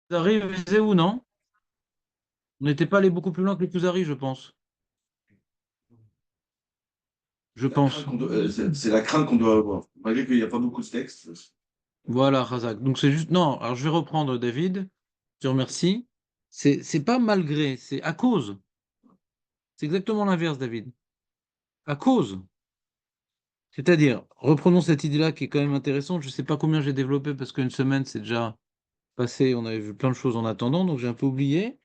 Kuzari visait où, non? On n'était pas allé beaucoup plus loin que les Kuzari, je pense. Je La crainte pense. c'est la crainte qu'on doit avoir. Malgré qu'il n'y a pas beaucoup de texte. Voilà, Razak. Donc c'est juste. Non, alors je vais reprendre David. Je te remercie. C'est pas malgré, c'est à cause. C'est exactement l'inverse, David. À cause. C'est-à-dire, reprenons cette idée-là qui est quand même intéressante. Je ne sais pas combien j'ai développé parce qu'une semaine, c'est déjà passé. On avait vu plein de choses en attendant, donc j'ai un peu oublié.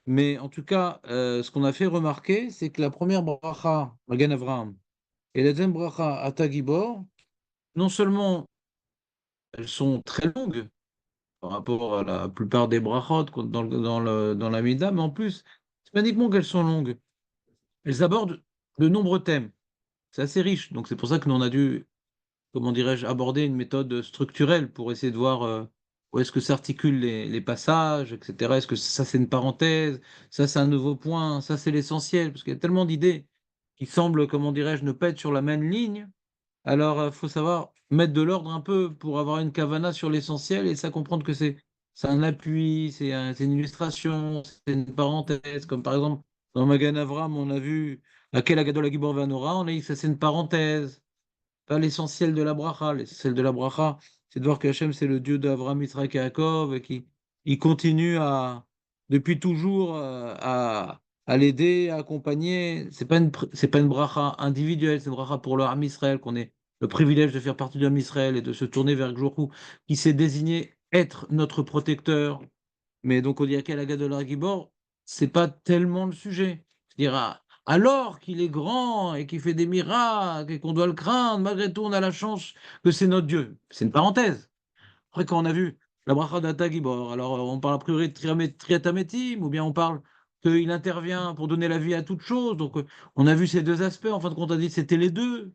Mais en tout cas, ce qu'on a fait remarquer, c'est que la première bracha, Magan Avraham, et la deuxième bracha, Ata Gibor, non seulement elles sont très longues par rapport à la plupart des brachot dans la Mida, mais en plus, c'est pas uniquement qu'elles sont longues, elles abordent de nombreux thèmes. C'est assez riche, donc c'est pour ça que nous on a dû, comment dirais-je, aborder une méthode structurelle pour essayer de voir où est-ce que s'articulent les passages, etc. Est-ce que ça c'est une parenthèse, ça c'est un nouveau point, ça c'est l'essentiel, parce qu'il y a tellement d'idées qui semblent, comment dirais-je, ne pas être sur la même ligne. Alors, il faut savoir mettre de l'ordre un peu pour avoir une kavana sur l'essentiel et ça comprendre que c'est un appui, c'est une illustration, c'est une parenthèse. Comme par exemple, dans Magan Avram, on a vu laquelle Agadol Agibor Vanora, on a dit que ça c'est une parenthèse, pas l'essentiel de la bracha. L'essentiel de la bracha, c'est de voir que Hachem, c'est le Dieu d'Avram, Yitzhak et Yaakov et qui il continue depuis toujours à l'aider, à accompagner. C'est pas une bracha individuelle, c'est une bracha pour le Ham Israël, qu'on ait le privilège de faire partie du Ham Israël et de se tourner vers Gjourou, qui s'est désigné être notre protecteur. Mais donc, on dit à quel Aga de la Gibor, c'est pas tellement le sujet. C'est-à-dire, alors qu'il est grand et qu'il fait des miracles et qu'on doit le craindre, malgré tout, on a la chance que c'est notre Dieu. C'est une parenthèse. Après, quand on a vu la bracha d'Ata Gibor, alors on parle a priori de Triatametim, ou bien on parle qu'il intervient pour donner la vie à toute chose. Donc, on a vu ces deux aspects. En fin de compte, on a dit que c'était les deux.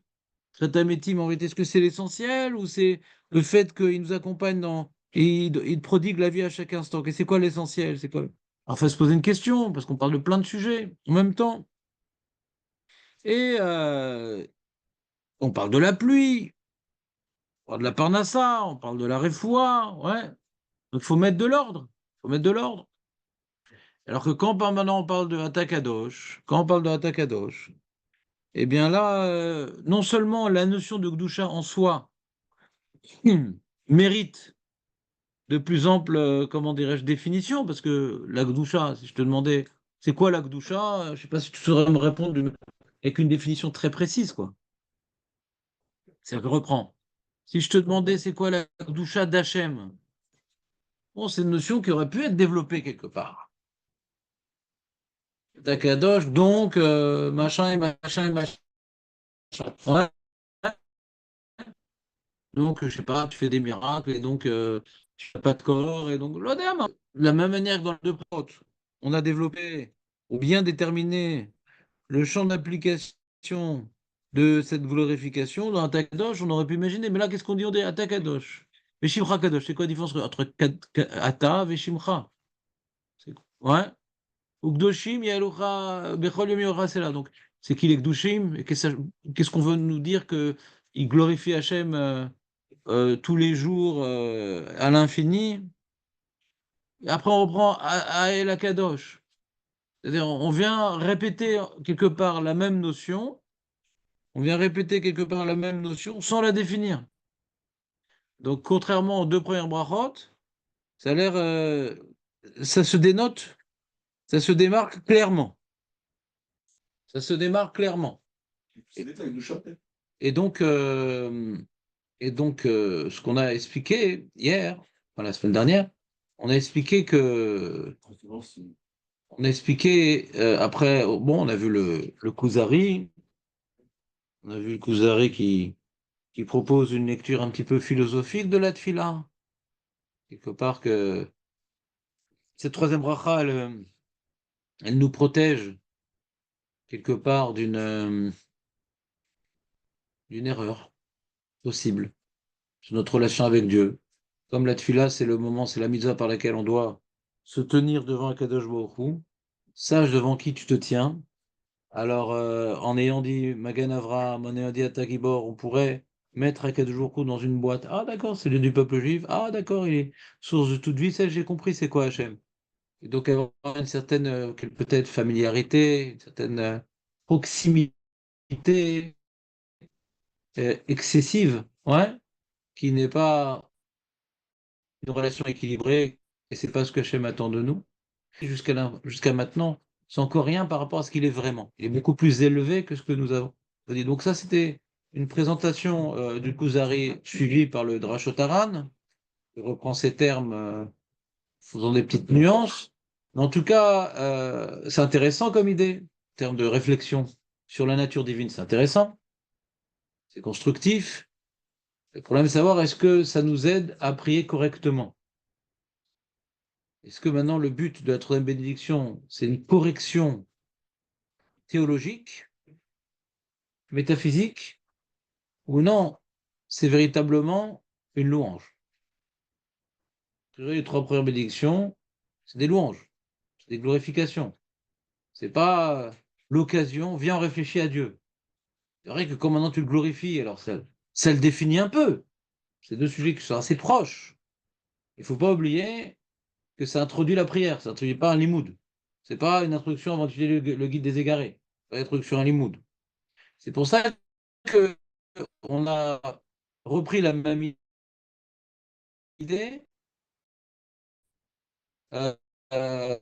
Triatametim, en vérité, est-ce que c'est l'essentiel ou c'est le fait qu'il nous accompagne et il prodigue la vie à chaque instant? Et c'est quoi l'essentiel? C'est quoi? Alors, il faut se poser une question, parce qu'on parle de plein de sujets en même temps. Et on parle de la pluie, on parle de la parnassa, on parle de la réfoua, ouais. Donc, il faut mettre de l'ordre. Il faut mettre de l'ordre. Alors que quand maintenant on parle de Atakadosh, quand on parle de Atakadosh, eh bien là, non seulement la notion de Gdusha en soi mérite de plus ample, comment dirais-je, définition, parce que la Gdusha, si je te demandais c'est quoi la Gdusha, je ne sais pas si tu saurais me répondre avec une définition très précise, quoi. C'est que reprends. Si je te demandais c'est quoi la Gdusha d'Hachem, bon, c'est une notion qui aurait pu être développée quelque part. Takadosh, donc, machin et machin et machin. Ouais. Donc, je sais pas, tu fais des miracles et donc tu n'as pas de corps. Et donc, l'odem, de la même manière que dans le deux protes, on a développé ou bien déterminé le champ d'application de cette glorification dans Attaque Kadosh, on aurait pu imaginer. Mais là, qu'est-ce qu'on dit? On dit Attaque Kadosh. Veshimcha Kadosh, c'est quoi la différence entre Ata et Veshimcha? Ouais. Ou Kdoshim, Yalucha, Bechol Yom Yocha, c'est là. Donc, c'est qui les Kdoshim? Et qu'est-ce qu'on veut nous dire que il glorifie Hachem tous les jours à l'infini. Et après, on reprend à El Akadosh. C'est-à-dire, on vient répéter quelque part la même notion, on vient répéter quelque part la même notion sans la définir. Donc, contrairement aux deux premières brachot, ça a l'air, ça se dénote, ça se démarque clairement. Ça se démarque clairement. C'est détail de chapelet. Et donc, ce qu'on a expliqué hier, enfin, la semaine dernière, on a expliqué que on a expliqué, après, bon, on a vu le Kuzari, on a vu le Kuzari qui propose une lecture un petit peu philosophique de la Tfila. Quelque part que cette troisième bracha, elle nous protège quelque part d'une erreur possible sur notre relation avec Dieu. Comme la Tfila, c'est le moment, c'est la mitzvah par laquelle on doit se tenir devant un Kadosh Baruch Hu, sache devant qui tu te tiens. Alors, en ayant dit Magan Avraham, en ayant dit Atagibor, on pourrait mettre Akadosh Baruch Hu dans une boîte. Ah d'accord, c'est le Dieu du peuple juif. Ah d'accord, il est source de toute vie. Ça, j'ai compris, c'est quoi Hachem. Et donc avoir une certaine peut-être familiarité, une certaine proximité excessive, ouais, qui n'est pas une relation équilibrée, et c'est pas ce que Hachem attend de nous. Jusqu'à maintenant, c'est encore rien par rapport à ce qu'il est vraiment. Il est beaucoup plus élevé que ce que nous avons dit. Donc ça, c'était une présentation du Kuzari suivie par le Drashotaran. Je reprends ces termes, faisant des petites nuances. Mais en tout cas, c'est intéressant comme idée, en termes de réflexion sur la nature divine. C'est intéressant, c'est constructif. Le problème, c'est de savoir est-ce que ça nous aide à prier correctement. Est-ce que maintenant le but de la troisième bénédiction, c'est une correction théologique, métaphysique, ou non, c'est véritablement une louange. Les trois premières bénédictions, c'est des louanges, c'est des glorifications. C'est pas l'occasion, viens, on réfléchit à Dieu. C'est vrai que comme maintenant tu le glorifies, alors ça le définit un peu. C'est deux sujets qui sont assez proches. Il ne faut pas oublier que ça introduit la prière, ça n'introduit pas un limoud. C'est pas une introduction avant d'étudier le guide des égarés. C'est pas une introduction à un limoud. C'est pour ça que on a repris la même idée, euh, euh,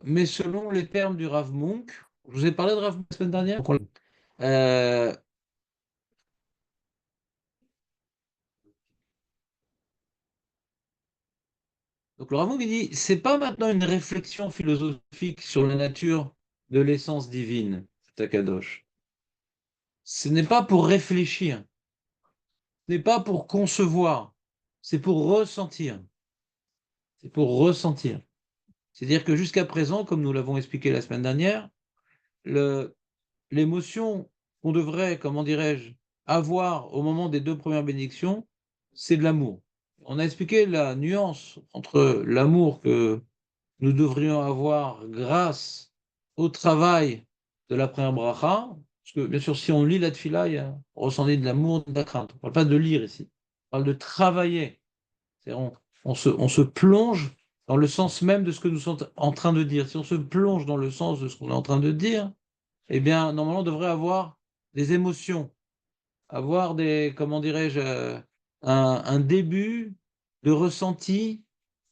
mais selon les termes du Rav Munk. Je vous ai parlé de Rav Munk la semaine dernière. Euh, donc le Rav Munk il dit, c'est pas maintenant une réflexion philosophique sur la nature de l'essence divine, Takadosh. Ce n'est pas pour réfléchir, ce n'est pas pour concevoir, c'est pour ressentir. C'est pour ressentir. C'est-à-dire que jusqu'à présent, comme nous l'avons expliqué la semaine dernière, l'émotion qu'on devrait, comment dirais-je, avoir au moment des deux premières bénédictions, c'est de l'amour. On a expliqué la nuance entre l'amour que nous devrions avoir grâce au travail de la première bracha, parce que bien sûr, si on lit la tfila, il y a ressenti de l'amour, de la crainte. On ne parle pas de lire ici, on parle de travailler. On se plonge dans le sens même de ce que nous sommes en train de dire. Si on se plonge dans le sens de ce qu'on est en train de dire, eh bien, normalement, on devrait avoir des émotions, avoir des, comment dirais-je, un début de ressenti,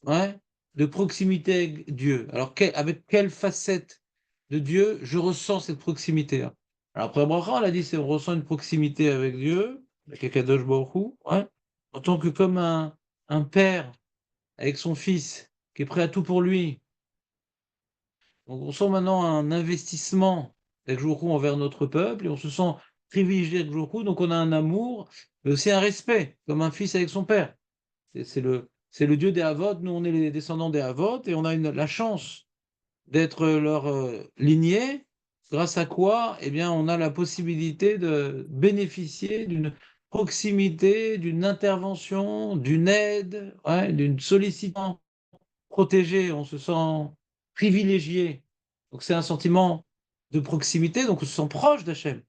ouais, de proximité avec Dieu. Alors, avec quelle facette de Dieu je ressens cette proximité? Hein. Alors, après Abraham, elle a dit, c'est on ressent une proximité avec Dieu, avec Akadosh Baruch Hu, ouais, en tant que comme un père avec son fils qui est prêt à tout pour lui. Donc, on sent maintenant un investissement avec Jourou envers notre peuple et on se sent privilégié avec Jourou, donc on a un amour, mais aussi un respect, comme un fils avec son père. C'est le Dieu des Havot, nous on est les descendants des Havot et on a la chance d'être leur lignée, grâce à quoi eh bien, on a la possibilité de bénéficier d'une proximité, d'une intervention, d'une aide, ouais, d'une sollicitation protégé, on se sent privilégié. Donc c'est un sentiment de proximité, donc on se sent proche d'Hachem.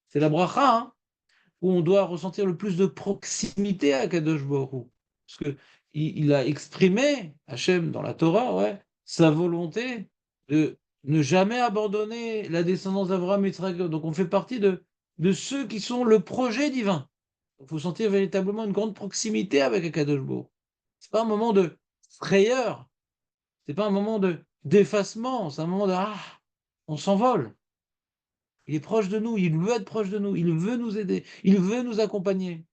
C'est la bracha hein, où on doit ressentir le plus de proximité à Kadosh Baruch Hu. Parce que il a exprimé, Hachem, dans la Torah, ouais, sa volonté de ne jamais abandonner la descendance d'Abraham et Yitzhak. Donc on fait partie de ceux qui sont le projet divin. Il faut sentir véritablement une grande proximité avec Akadosh Baruch Hu. C'est pas un moment de frayeur, c'est pas un moment d'effacement, c'est un moment de on s'envole. Il est proche de nous, il veut être proche de nous, il veut nous aider, il veut nous accompagner.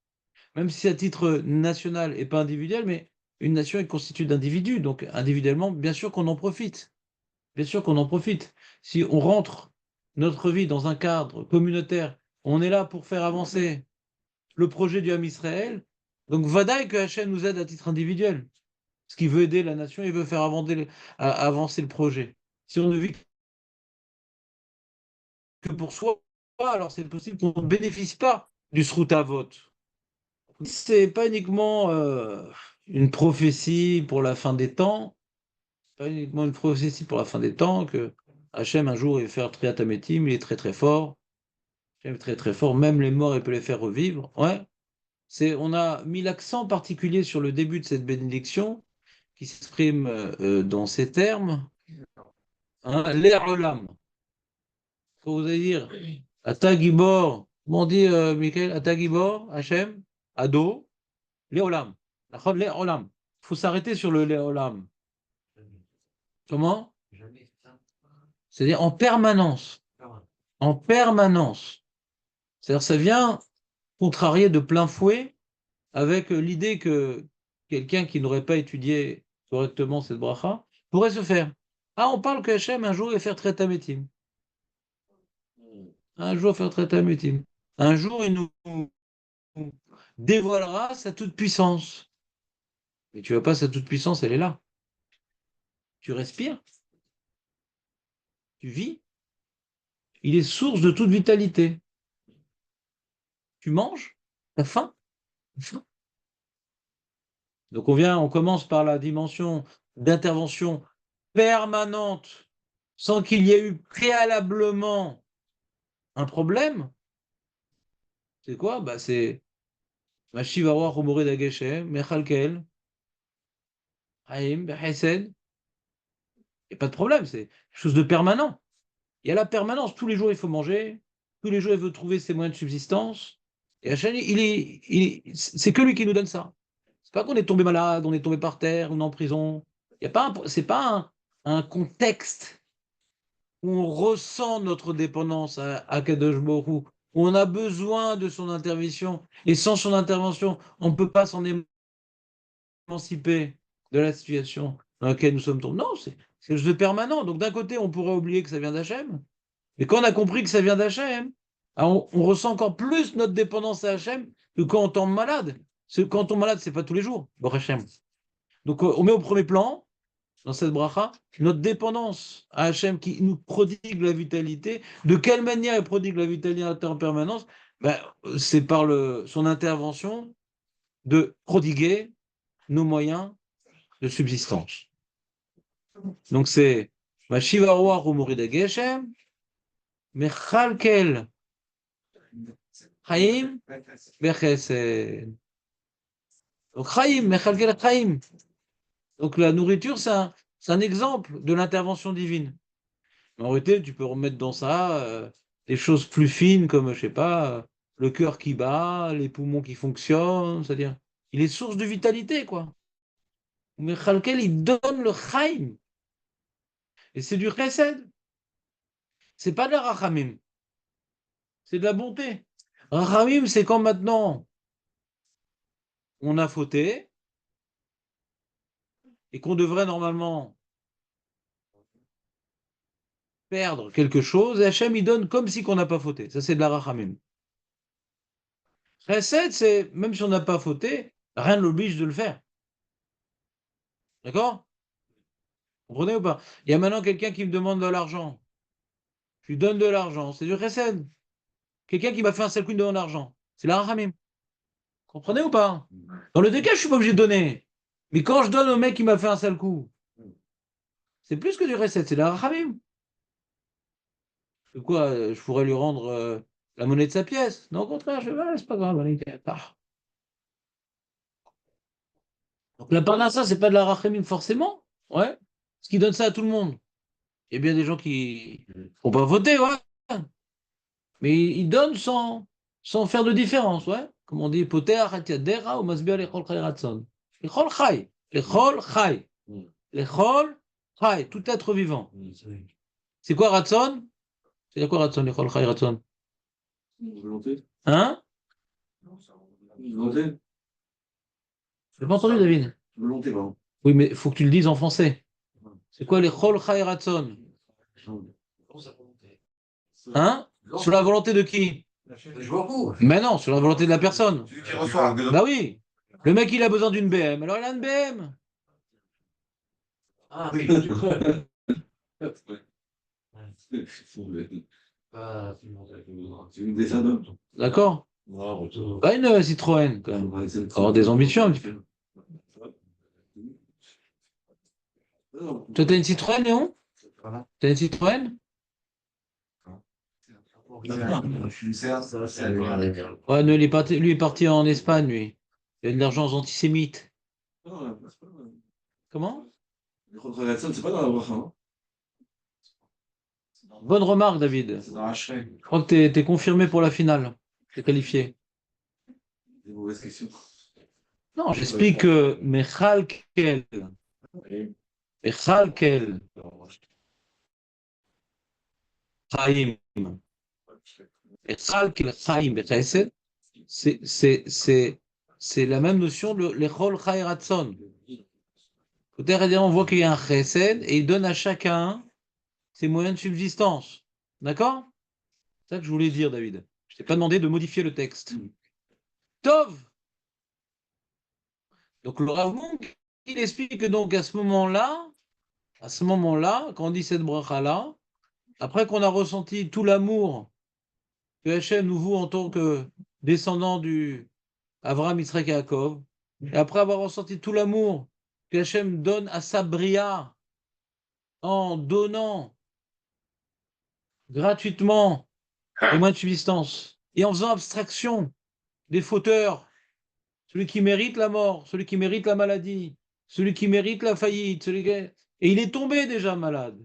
Même si c'est à titre national et pas individuel, mais une nation est constituée d'individus, donc individuellement, bien sûr qu'on en profite. Bien sûr qu'on en profite. Si on rentre notre vie dans un cadre communautaire, on est là pour faire avancer le projet du Ham Israël, donc vadaï que Hachem nous aide à titre individuel. Parce qu'il veut aider la nation, il veut faire avancer le projet. Si on ne vit que pour soi, alors c'est possible qu'on ne bénéficie pas du sruta vote. C'est pas uniquement une prophétie pour la fin des temps, pas uniquement une prophétie pour la fin des temps que Hachem un jour il va faire Triatamétim, il est très très fort. Hachem est très très fort, même les morts, il peut les faire revivre. Ouais. On a mis l'accent particulier sur le début de cette bénédiction qui s'exprime dans ces termes. Hein, l'air l'âme. Vous allez dire, Ata Gibor, comment on dit, Michael, Ata Gibor, Hachem, Ado, Léolam. Léolam. Il faut s'arrêter sur le Léolam. Comment? C'est-à-dire en permanence. En permanence. C'est-à-dire ça vient contrarier de plein fouet avec l'idée que quelqu'un qui n'aurait pas étudié correctement cette bracha pourrait se faire. Ah, on parle que Hachem un jour va faire traiter Métim. Un jour faire traiter Métim. Un jour il nous dévoilera sa toute-puissance. Mais tu vois pas sa toute-puissance, elle est là. Tu respires, tu vis. Il est source de toute vitalité. Tu manges, t'as faim, t'as faim. Donc on commence par la dimension d'intervention permanente, sans qu'il y ait eu préalablement un problème. C'est quoi? Bah c'est Mashivawa Rumore Dageshem, Mechalkel, Haïm, Behesed. Il n'y a pas de problème, c'est quelque chose de permanent. Il y a la permanence, tous les jours il faut manger, tous les jours il veut trouver ses moyens de subsistance. Et Hachem, c'est que lui qui nous donne ça. C'est pas qu'on est tombé malade, on est tombé par terre, on est en prison. C'est pas un contexte où on ressent notre dépendance à Kadosh Baruch Hu, où on a besoin de son intervention. Et sans son intervention, on ne peut pas s'en émanciper de la situation dans laquelle nous sommes tombés. Non, c'est quelque chose de permanent. Donc d'un côté, on pourrait oublier que ça vient d'Hachem. Mais quand on a compris que ça vient d'Hachem, on ressent encore plus notre dépendance à Hachem que quand on tombe malade. Quand on tombe malade, c'est pas tous les jours. Bon, Hachem. Donc on met au premier plan, dans cette bracha, notre dépendance à Hachem qui nous prodigue la vitalité. De quelle manière il prodigue la vitalité en permanence? Ben, c'est par son intervention de prodiguer nos moyens de subsistance. Donc c'est Mashivaroa Rumorida Geshem, Mechalkel Chaim Bechesed. Donc Chaim, Mechalkel Chaim. Donc la nourriture, c'est un exemple de l'intervention divine. En réalité, tu peux remettre dans ça des choses plus fines comme, je sais pas, le cœur qui bat, les poumons qui fonctionnent, c'est-à-dire, il est source de vitalité, quoi. Mais Chalkel, il donne le Chaim. Et c'est du Chesed. C'est pas de la Rachamim. C'est de la bonté. Rachamim, c'est quand maintenant on a fauté et qu'on devrait normalement perdre quelque chose, et Hachem, il donne comme si qu'on n'a pas fauté. Ça, c'est de la Rachamim. Chesed, c'est même si on n'a pas fauté, rien ne l'oblige de le faire. D'accord? Vous comprenez ou pas? Il y a maintenant quelqu'un qui me demande de l'argent. Je lui donne de l'argent. C'est du chesed. Quelqu'un qui m'a fait un sale coup de l'argent. C'est la rachamim. Comprenez ou pas? Dans le deux cas, je suis pas obligé de donner. Mais quand je donne au mec qui m'a fait un sale coup, c'est plus que du chesed, c'est la rachamim. C'est quoi? Je pourrais lui rendre la monnaie de sa pièce. Non, au contraire, je vais, ouais, c'est pas grave, allez, part. Donc la parnassa, c'est pas de la rachamim forcément. Ouais. Parce qu'il donne ça à tout le monde. Il y a bien des gens qui font pas voter, ouais. Mais il donne sans faire de différence, ouais. Comme on dit, poter yadera ou masbir lechol chai ratson. Lechol chai. Lechol chai. Lechol chai. Tout être vivant. C'est quoi ratson? C'est quoi ratson, lechol chai ratson? Volonté. Hein? Volonté. J'ai pas entendu, David. Volonté, pardon. Oui, mais il faut que tu le dises en français. C'est quoi lechol chai ratson? Hein? Sur la volonté de qui? Mais non, sur la volonté de la personne. Celui qui reçoit. Bah oui. Le mec, il a besoin d'une BM. Alors, il a une BM. Ah, Oui. C'est une des ados. D'accord? Pas une Citroën, quand même. Avoir des ambitions un petit peu. Toi, t'as une Citroën, Léon? T'as une Citroën? Ouais, lui, il est parti en Espagne, lui. Il a de l'argent aux antisémites. Comment? C'est pas dans la bracha, hein. Bonne remarque, David. C'est dans Hachem. Je crois que t'es confirmé pour la finale. T'es qualifié. Des mauvaises questions. Non, j'explique que Mechalkel, Mechalkel, Chaim, Mechalkel, Chaim, Bechesed, c'est la même notion de l'Echol Chai Ratzon. C'est-à-dire, on voit qu'il y a un Chesed et il donne à chacun ses moyens de subsistance. D'accord? C'est ça que je voulais dire, David. Je t'ai pas demandé de modifier le texte. Tov! Donc le Rav Munk, il explique que donc à ce moment-là, quand on dit cette bracha-là, après qu'on a ressenti tout l'amour que Hachem nous voue en tant que descendant du Avraham, Yitzhak et Yaakov, et après avoir ressenti tout l'amour que Hachem donne à sa bria en donnant gratuitement les moyens de subsistance et en faisant abstraction des fauteurs, celui qui mérite la mort, celui qui mérite la maladie, celui qui mérite la faillite, et il est tombé déjà malade.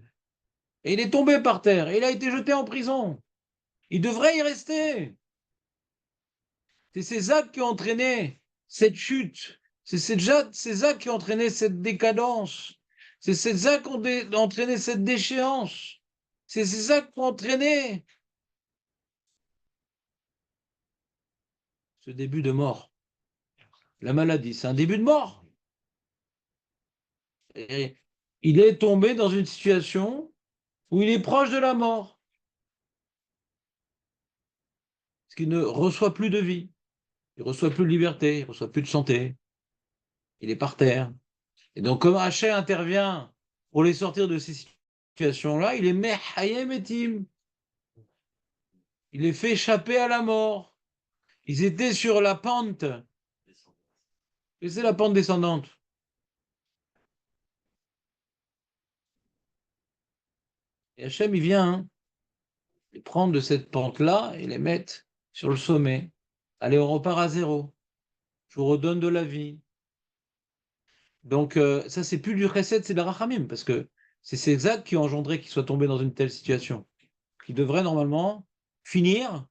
Et il est tombé par terre. Et il a été jeté en prison. Il devrait y rester. C'est ces actes qui ont entraîné cette chute. C'est ces actes qui ont entraîné cette décadence. C'est ces actes qui ont entraîné cette déchéance. C'est ces actes qui ont entraîné ce début de mort. La maladie, c'est un début de mort. Et il est tombé dans une situation où il est proche de la mort. Parce qu'il ne reçoit plus de vie. Il ne reçoit plus de liberté. Il ne reçoit plus de santé. Il est par terre. Et donc, comme Hachem intervient pour les sortir de ces situations-là, il est Mehayem Etim. Il les fait échapper à la mort. Ils étaient sur la pente. Et c'est la pente descendante. Et Hachem, il vient les prendre de cette pente-là et les mettre sur le sommet. Allez, on repart à zéro. Je vous redonne de la vie. Donc, ça, c'est plus du chesed, c'est de la rachamim, parce que c'est ces actes qui ont engendré qu'il soit tombé dans une telle situation, qui devrait normalement finir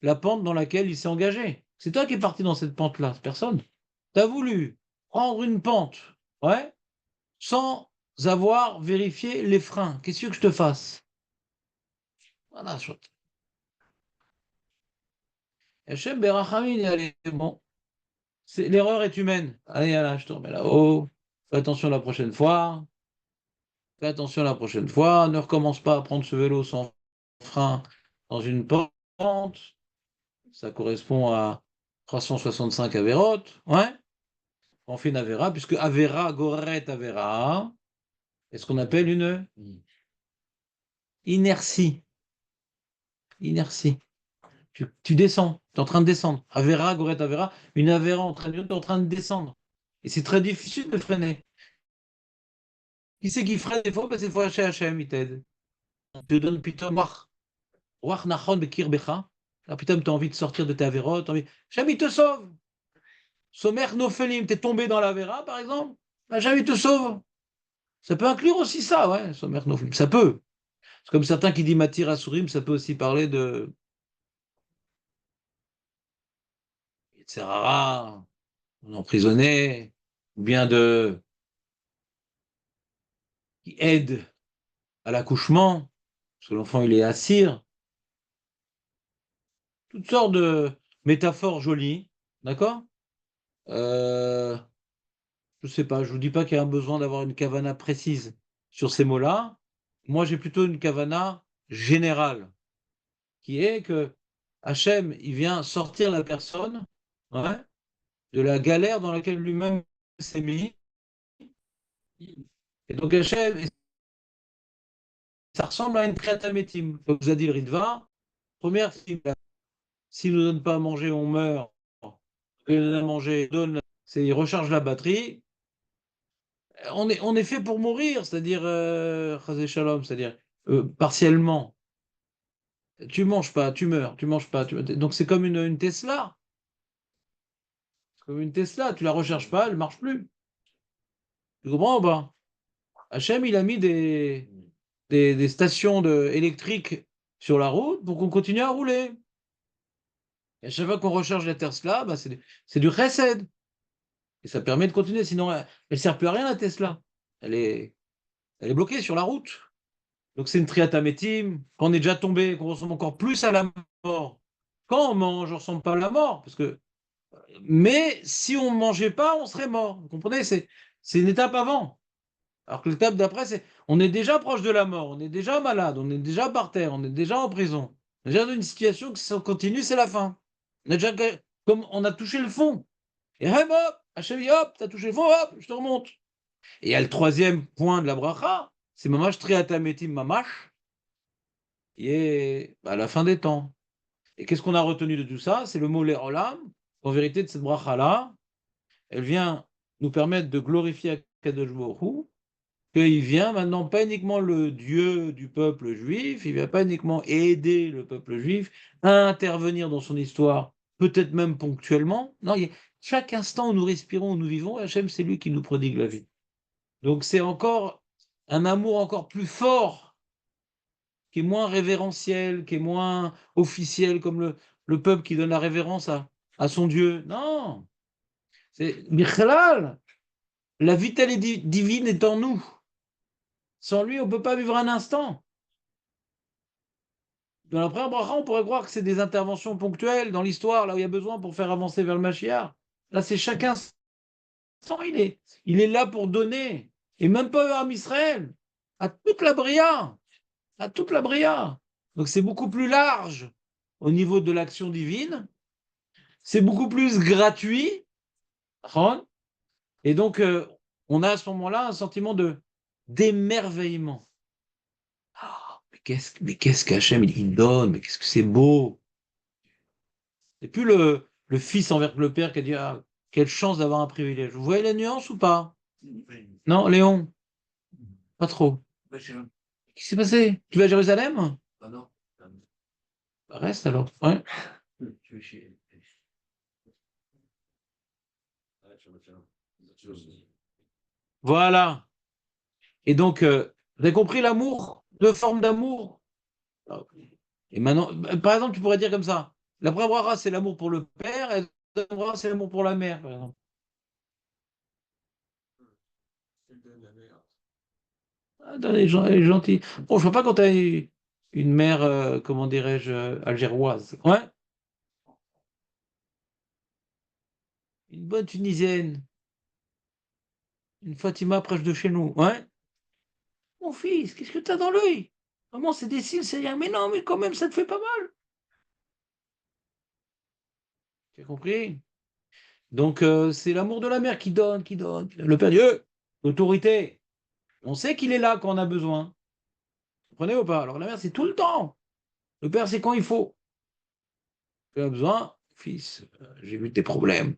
la pente dans laquelle il s'est engagé. C'est toi qui es parti dans cette pente-là, personne. Tu as voulu prendre une pente, ouais, sans avoir vérifié les freins. Qu'est-ce que je te fasse? Voilà, Hachem Berachamim, allez, bon, l'erreur est humaine. Allez, là, je te remets là-haut. Fais attention la prochaine fois. Fais attention la prochaine fois. Ne recommence pas à prendre ce vélo sans frein dans une pente. Ça correspond à 365 avérotes. Ouais. On fait une Avera, puisque Avera, Goret Avera, est ce qu'on appelle une inertie. Inertie. Tu descends, tu es en train de descendre. Avera, Goret Avera, une Avera tu es en train de descendre. Et c'est très difficile de freiner. Qui c'est qui freine des fois? C'est des fois HM, il t'aide. Il te donne plutôt Wach Nachon Bekir Becha. Là, putain, tu as envie de sortir de ta Avera. Hachem, il te sauve. Somer Nofelim, tu es tombé dans l'Avera, par exemple. Hachem, il te sauve. Ça peut inclure aussi ça, ouais, Somer Nofelim. Ça peut. C'est comme certains qui disent Matir Asurim, ça peut aussi parler de Yetzerara, on emprisonné, ou bien de qui aide à l'accouchement, parce que l'enfant il est assir. Toutes sortes de métaphores jolies, d'accord? euh, Je ne sais pas, je vous dis pas qu'il y a un besoin d'avoir une kavana précise sur ces mots-là. Moi, j'ai plutôt une kavana générale, qui est que Hachem, il vient sortir la personne, ouais, de la galère dans laquelle lui-même s'est mis. Et donc Hachem, ça ressemble à une créatamethime. Comme vous a dit le Ritva, première, s'il ne nous donne pas à manger, on meurt. Il nous donne à manger, il recharge la batterie. On est fait pour mourir, c'est-à-dire, Chazé Shalom, c'est-à-dire partiellement. Tu manges pas, tu meurs, tu manges pas. Donc c'est comme une Tesla. Comme une Tesla, tu la recharges pas, elle marche plus. Tu comprends ou pas? Hachem, il a mis des stations électriques sur la route pour qu'on continue à rouler. Et à chaque fois qu'on recharge la Tesla, bah, c'est du chesed. Et ça permet de continuer. Sinon, elle ne sert plus à rien, la Tesla. Elle est, elle est bloquée sur la route. Donc c'est une triatamétime. Quand on est déjà tombé, qu'on ressemble encore plus à la mort. Quand on mange, on ne ressemble pas à la mort. Mais si on ne mangeait pas, on serait mort. Vous comprenez? C'est une étape avant. Alors que l'étape d'après, c'est on est déjà proche de la mort, on est déjà malade, on est déjà par terre, on est déjà en prison. On est déjà dans une situation que si on continue, c'est la fin. On a déjà, comme on a touché le fond. Et hop, hop, Hachem dit, hop, t'as touché le fond, hop, je te remonte. Et il y a le troisième point de la bracha, c'est mamash triatametim mamash, qui est à la fin des temps. Et qu'est-ce qu'on a retenu de tout ça? C'est le mot Olam. En vérité, de cette bracha-là, elle vient nous permettre de glorifier Akadosh Baruch Hu, qu'il vient maintenant pas uniquement le Dieu du peuple juif, il vient pas uniquement aider le peuple juif à intervenir dans son histoire, peut-être même ponctuellement. Non, chaque instant où nous respirons, où nous vivons, Hachem, c'est lui qui nous prodigue la vie. Donc c'est encore un amour encore plus fort, qui est moins révérentiel, qui est moins officiel, comme le peuple qui donne la révérence à son Dieu. Non, c'est Michelal, la vitalité divine est en nous. Sans lui, on ne peut pas vivre un instant. Dans la première bracha, on pourrait croire que c'est des interventions ponctuelles dans l'histoire, là où il y a besoin pour faire avancer vers le Mashiach. Là, c'est chaque instant, il est là pour donner. Et même pas à Israël, à toute la Bria, à toute la Bria. Donc c'est beaucoup plus large au niveau de l'action divine, c'est beaucoup plus gratuit, et donc on a à ce moment-là un sentiment d'émerveillement. Ah, mais qu'est-ce qu'Hachem il donne, mais qu'est-ce que c'est beau. C'est plus le fils envers le père qui a dit ah, quelle chance d'avoir un privilège. Vous voyez la nuance ou pas? Non, Léon, pas trop. Qu'est-ce qui s'est passé? Tu vas à Jérusalem? Bah, reste alors. Ouais. Voilà. Et donc, vous avez compris l'amour? Deux formes d'amour. Et maintenant, par exemple, tu pourrais dire comme ça. La première bracha, c'est l'amour pour le père, et la deuxième bracha, c'est l'amour pour la mère, par exemple. Ah, elle est gentille. Bon, je vois pas quand tu as une mère, comment dirais-je, algéroise. Ouais, une bonne Tunisienne, une Fatima proche de chez nous. Ouais. Mon fils, qu'est-ce que tu as dans l'œil? Maman, c'est des cils, c'est rien. Mais non, mais quand même, ça te fait pas mal. Tu as compris? Donc, c'est l'amour de la mère qui donne, qui donne. Le père dit, l'autorité. On sait qu'il est là quand on a besoin. Vous comprenez ou pas? Alors, la mère, c'est tout le temps. Le père, c'est quand il faut. Tu as besoin, fils, j'ai vu tes problèmes.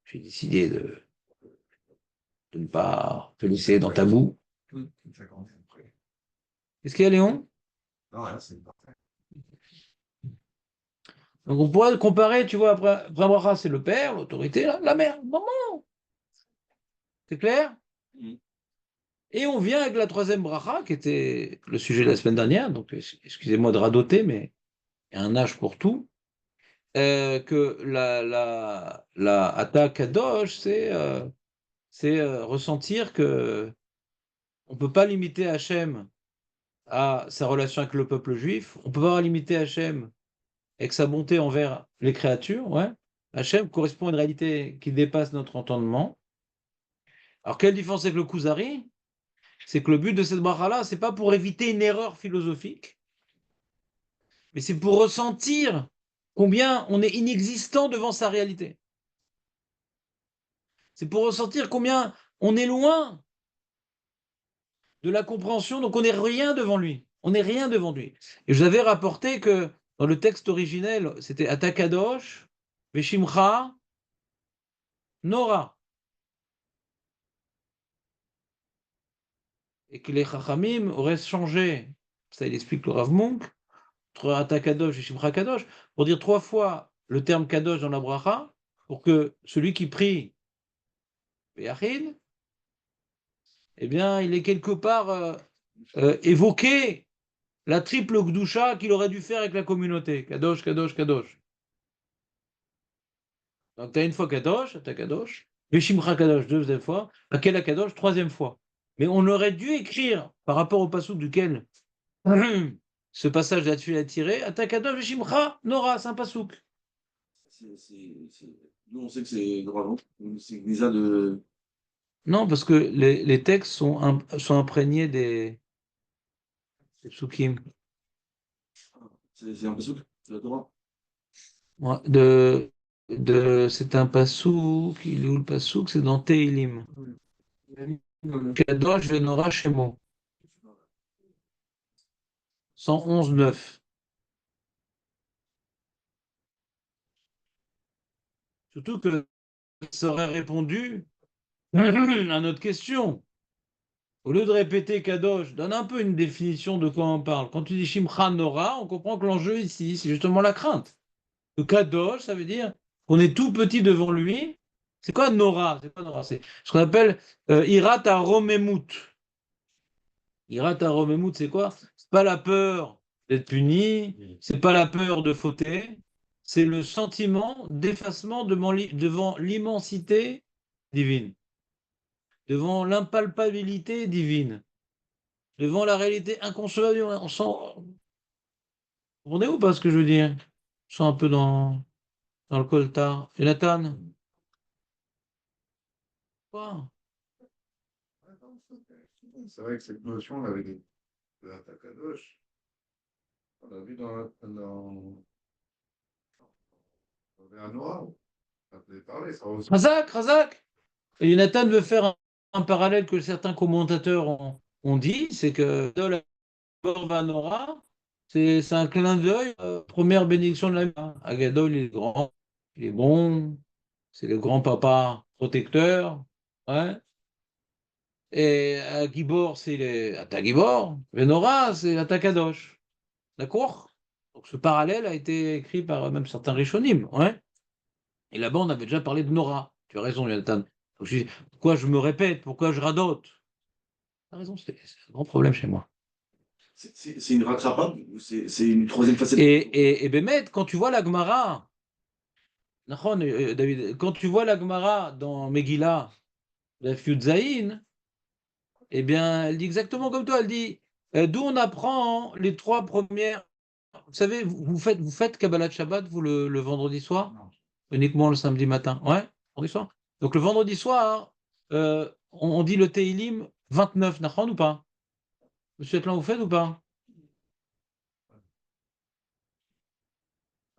J'ai décidé de ne pas te laisser dans ta boue. Qu'est-ce qu'il y a, Léon? Donc, on pourrait comparer, tu vois, après bracha, c'est le père, l'autorité, la mère, maman. C'est clair? Et on vient avec la troisième bracha, qui était le sujet de la semaine dernière. Donc, excusez-moi de radoter, mais il y a un âge pour tout. Que la attaque kadosh, c'est ressentir que on peut pas limiter Hachem à sa relation avec le peuple juif. On peut pas limiter Hachem avec sa bonté envers les créatures. Ouais. Hachem correspond à une réalité qui dépasse notre entendement. Alors, quelle différence avec le Kuzari? C'est que le but de cette bracha-là, c'est pas pour éviter une erreur philosophique, mais c'est pour ressentir combien on est inexistant devant sa réalité. C'est pour ressentir combien on est loin de la compréhension, donc on n'est rien devant lui. On n'est rien devant lui. Et je vous avais rapporté que dans le texte originel, c'était Atakadosh, Veshimcha, Nora. Et que les Chachamim auraient changé, ça il explique le Rav Munk, Ata Kadosh et Shimcha Kadosh, pour dire 3 fois le terme Kadosh dans la bracha, pour que celui qui prie Yachid, eh bien, il est quelque part évoqué la triple Gdusha qu'il aurait dû faire avec la communauté. Kadosh, Kadosh, Kadosh. Donc, tu as une fois Kadosh, tu as Kadosh, Veshimcha Kadosh, deuxième fois, Akel Kadosh, troisième fois. Mais on aurait dû écrire, par rapport au passouk duquel ce passage là-dessus est tiré, Atakadosh Veshimcha Nora, c'est un passouk. Nous, on sait que c'est droit, non? C'est déjà de. Non, parce que les textes sont imprégnés des psukim. C'est un peu souple, c'est la Torah. Ouais, c'est un passouk, il est où le passouk? C'est dans Teilim. Kadosh Venora Shemo, 111-9. Surtout que ça aurait répondu à notre question. Au lieu de répéter Kadosh, donne un peu une définition de quoi on parle. Quand tu dis Shimcha Nora, on comprend que l'enjeu ici, c'est justement la crainte. Le Kadosh, ça veut dire qu'on est tout petit devant lui. C'est quoi Nora? C'est quoi Nora? C'est ce qu'on appelle Irat Aromemut. Irat Aromemut, c'est quoi? C'est pas la peur d'être puni, c'est pas la peur de fauter, c'est le sentiment d'effacement devant l'immensité divine, devant l'impalpabilité divine, devant la réalité inconcevable. On sent. On est où pas ce que je veux dire? On sent un peu dans le coltard. Jonathan? Quoi? C'est vrai que cette notion, on l'avait dit de la Takadosh. On l'a vu dans vers Noir. On avait parlé, ça aussi. Razak, Razak! Et Jonathan veut faire un parallèle que certains commentateurs ont dit, c'est que de la Vanora, c'est un clin d'œil, première bénédiction de la vie. Agadol, il est grand, il est bon, c'est le grand-papa protecteur. Ouais. Et Gibor, c'est Atagibor. Venora, c'est Atakadosh. D'accord? Donc ce parallèle a été écrit par même certains Rishonim. Ouais. Et là-bas, on avait déjà parlé de Nora. Tu as raison, Jonathan. Donc, pourquoi je me répète? Pourquoi je radote? Tu as raison, c'est un grand problème chez moi. C'est une rattrapable ou c'est une troisième facette? Et Bémet, quand tu vois la Gemara, David, quand tu vois la Gemara dans Megillah, la Zayin, eh bien, elle dit exactement comme toi. Elle dit d'où on apprend les 3 premières. Vous savez, vous faites Kabbalat Shabbat, vous, le vendredi soir? Non. Uniquement le samedi matin. Ouais, vendredi soir. Donc le vendredi soir, on dit le Teilim 29, Nachon ou pas? Monsieur Atlan, vous faites ou pas?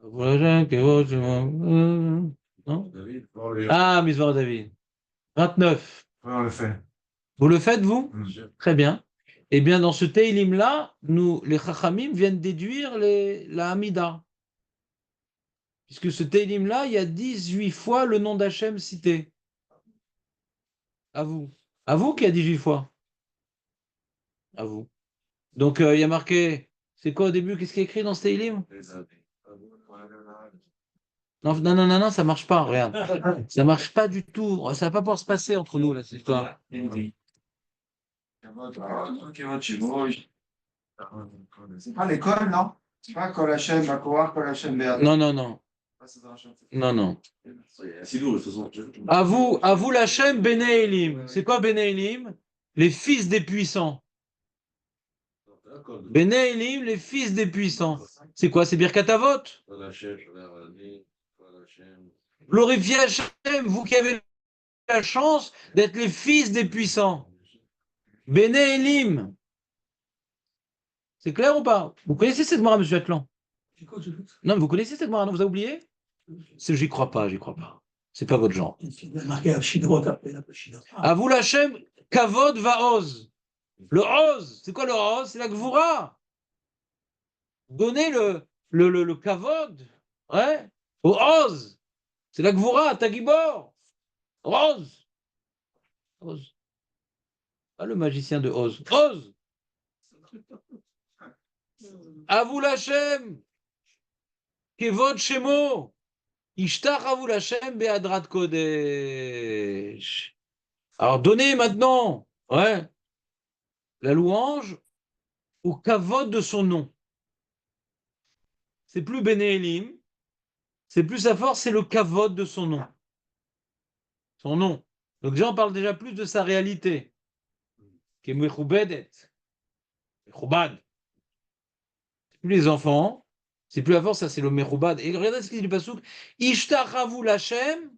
Non? David, bon, les- Ah, Misvar David. 29. Ouais, on le fait. Vous le faites, vous? Mm. Très bien. Eh bien, dans ce Teilim-là, nous, les Chachamim viennent déduire la Hamida. Puisque ce Teilim-là, il y a 18 fois le nom d'Hachem cité. À vous. À vous qui a 18 fois. À vous. Donc, il y a marqué, c'est quoi au début? Qu'est-ce qui est écrit dans ce Teilim? Non, non, non, non, non, ça marche pas, regarde. Ça marche pas du tout. Ça va pas pouvoir se passer entre nous, là, cette histoire. C'est pas l'école, non? C'est pas Kol Hashem, Bakoar, Kol Hashem, Be'ad. Non, non, non. Non, non. C'est lourd, de toute façon. À vous l'Hachem, Bene Elim. C'est quoi Bene Elim? Les fils des puissants. Bene Elim, les fils des puissants. C'est quoi? C'est Birkat Avot. Glorifiez Hachem, vous qui avez la chance d'être les fils des puissants. Bene Elim. C'est clair ou pas? Vous connaissez cette Gemara, monsieur Atlan? Non, mais vous connaissez cette Gemara, non? Vous avez oublié? J'y crois pas, j'y crois pas. C'est pas votre genre. À vous l'Hachem, Kavod va Oz. Le Oz, c'est quoi le Oz? C'est la Gvura. Donnez le Kavod, ouais, au Oz. C'est la Gvura, Tagibor. Oz. Oz. Pas le magicien de Oz. Oz. Avou Lachem, Kevod Shemo, Ishtach Avou Lachem Be'adrat Kodesh. Alors, donnez maintenant, ouais, la louange au kavod de son nom. C'est plus Béné Elim, c'est plus sa force, c'est le kavod de son nom. Son nom. Donc, déjà, on parle déjà plus de sa réalité. Qui est Mechoubedet. Mechoubad. C'est plus les enfants, c'est plus la force, ça c'est le Mechoubad. Et regardez ce qu'il dit du Passouk. Ishtachavu Lachem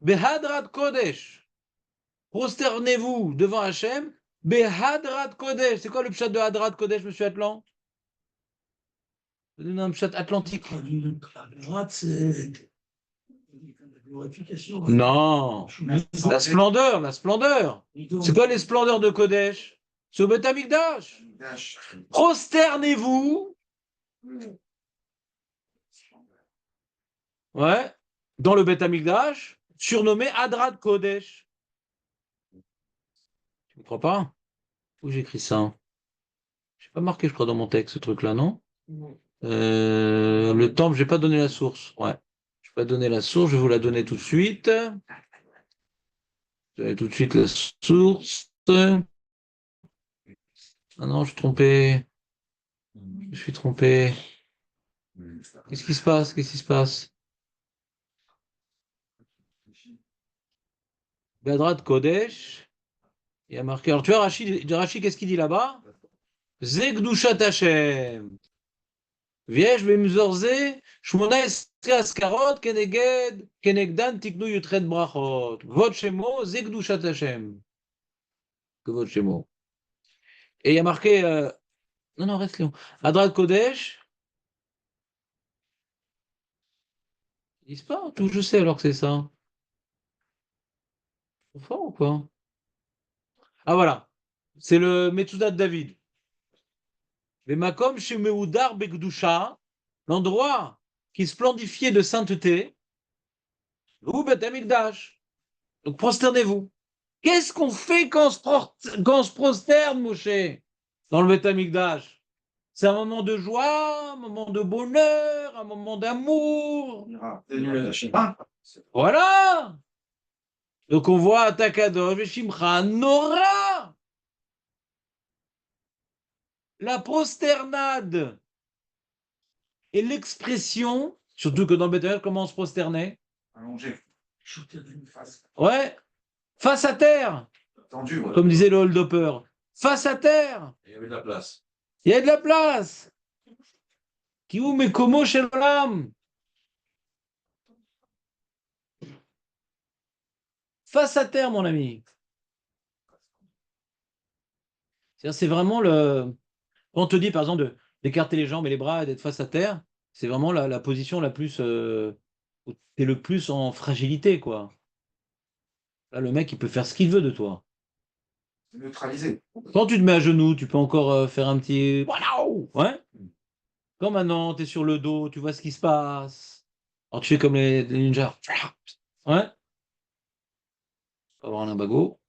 Behadrat Kodesh. Prosternez-vous devant Hachem Behadrat Kodesh. C'est quoi le pshat de Hadrat Kodesh, monsieur Atlan? Un pshat atlantique. Droite, c'est la glorification. Non, la splendeur, la splendeur. C'est quoi les splendeurs de Kodesh? C'est au Beth Amikdash. Prosternez-vous, ouais, dans le Beth Amikdash, surnommé Hadrat Kodesh. Tu ne crois pas? Où j'ai écrit ça? Je n'ai pas marqué, je crois, dans mon texte, ce truc-là, non? Le temple, je n'ai pas donné la source. Ouais. Je vais pas donner la source, je vais vous la donner tout de suite. Je vais donner tout de suite la source. Ah non, je suis trompé. Je suis trompé. Qu'est-ce qui se passe? Qu'est-ce qui se passe? Hadrat Kodesh. Il y a marqué. Alors tu vois, Rachid, qu'est-ce qu'il dit là-bas? Zegdushat Hashem. Viesh bemzorze, shmona askarot kenegdan tiknu yutret brachot. Vot shemo, zegdushat Hashem. Que votre shemo. Et il y a marqué. Non, non, reste Léon. Hadrat Kodesh. Ils disent pas, tout je sais alors que c'est ça. Trop fort ou quoi? Ah voilà. C'est le Metsudat de David. Makom chez Meudar Begdusha, l'endroit qui splendifiait de sainteté, ou Bet Amikdash. Donc prosternez-vous. Qu'est-ce qu'on fait quand on se prosterne, Moshe, dans le Bet Amikdash? C'est un moment de joie, un moment de bonheur, un moment d'amour. Voilà. Donc on voit Takadosh, Veshimcha, Nora. La prosternade et l'expression, surtout que dans le Beth, comment on se prosternait? Allongé. Ouais, face à terre, Tendu, ouais. comme disait le hold-upper. Face à terre. Il y avait de la place. Il y a de la place. Qui ou mais comment chez l'âme? Face à terre, mon ami. C'est vraiment le. Quand on te dit, par exemple, d'écarter les jambes et les bras et d'être face à terre, c'est vraiment la position la plus. Où tu es le plus en fragilité, quoi. Là, le mec, il peut faire ce qu'il veut de toi. Neutralisé. Quand tu te mets à genoux, tu peux encore faire un petit. Waouh! Ouais? Quand maintenant, tu es sur le dos, tu vois ce qui se passe. Alors, tu fais comme les ninjas. Ouais? Faut avoir un limbago.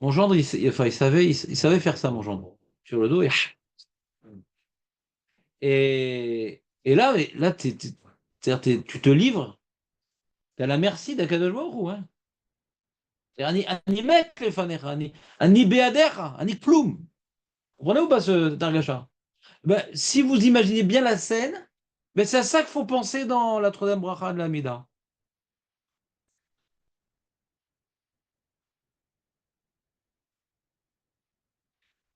Mon gendre, il savait faire ça, mon gendre. Sur le dos, et là, tu te livres, tu es à la merci d'Akadosh Baruch Hu, hein. Ani mek lefanecha, ani beadecha, ani klum. Vous comprenez ou pas ce targacha? Ben, si vous imaginez bien la scène, ben, c'est à ça qu'il faut penser dans la troisième bracha de la Mida.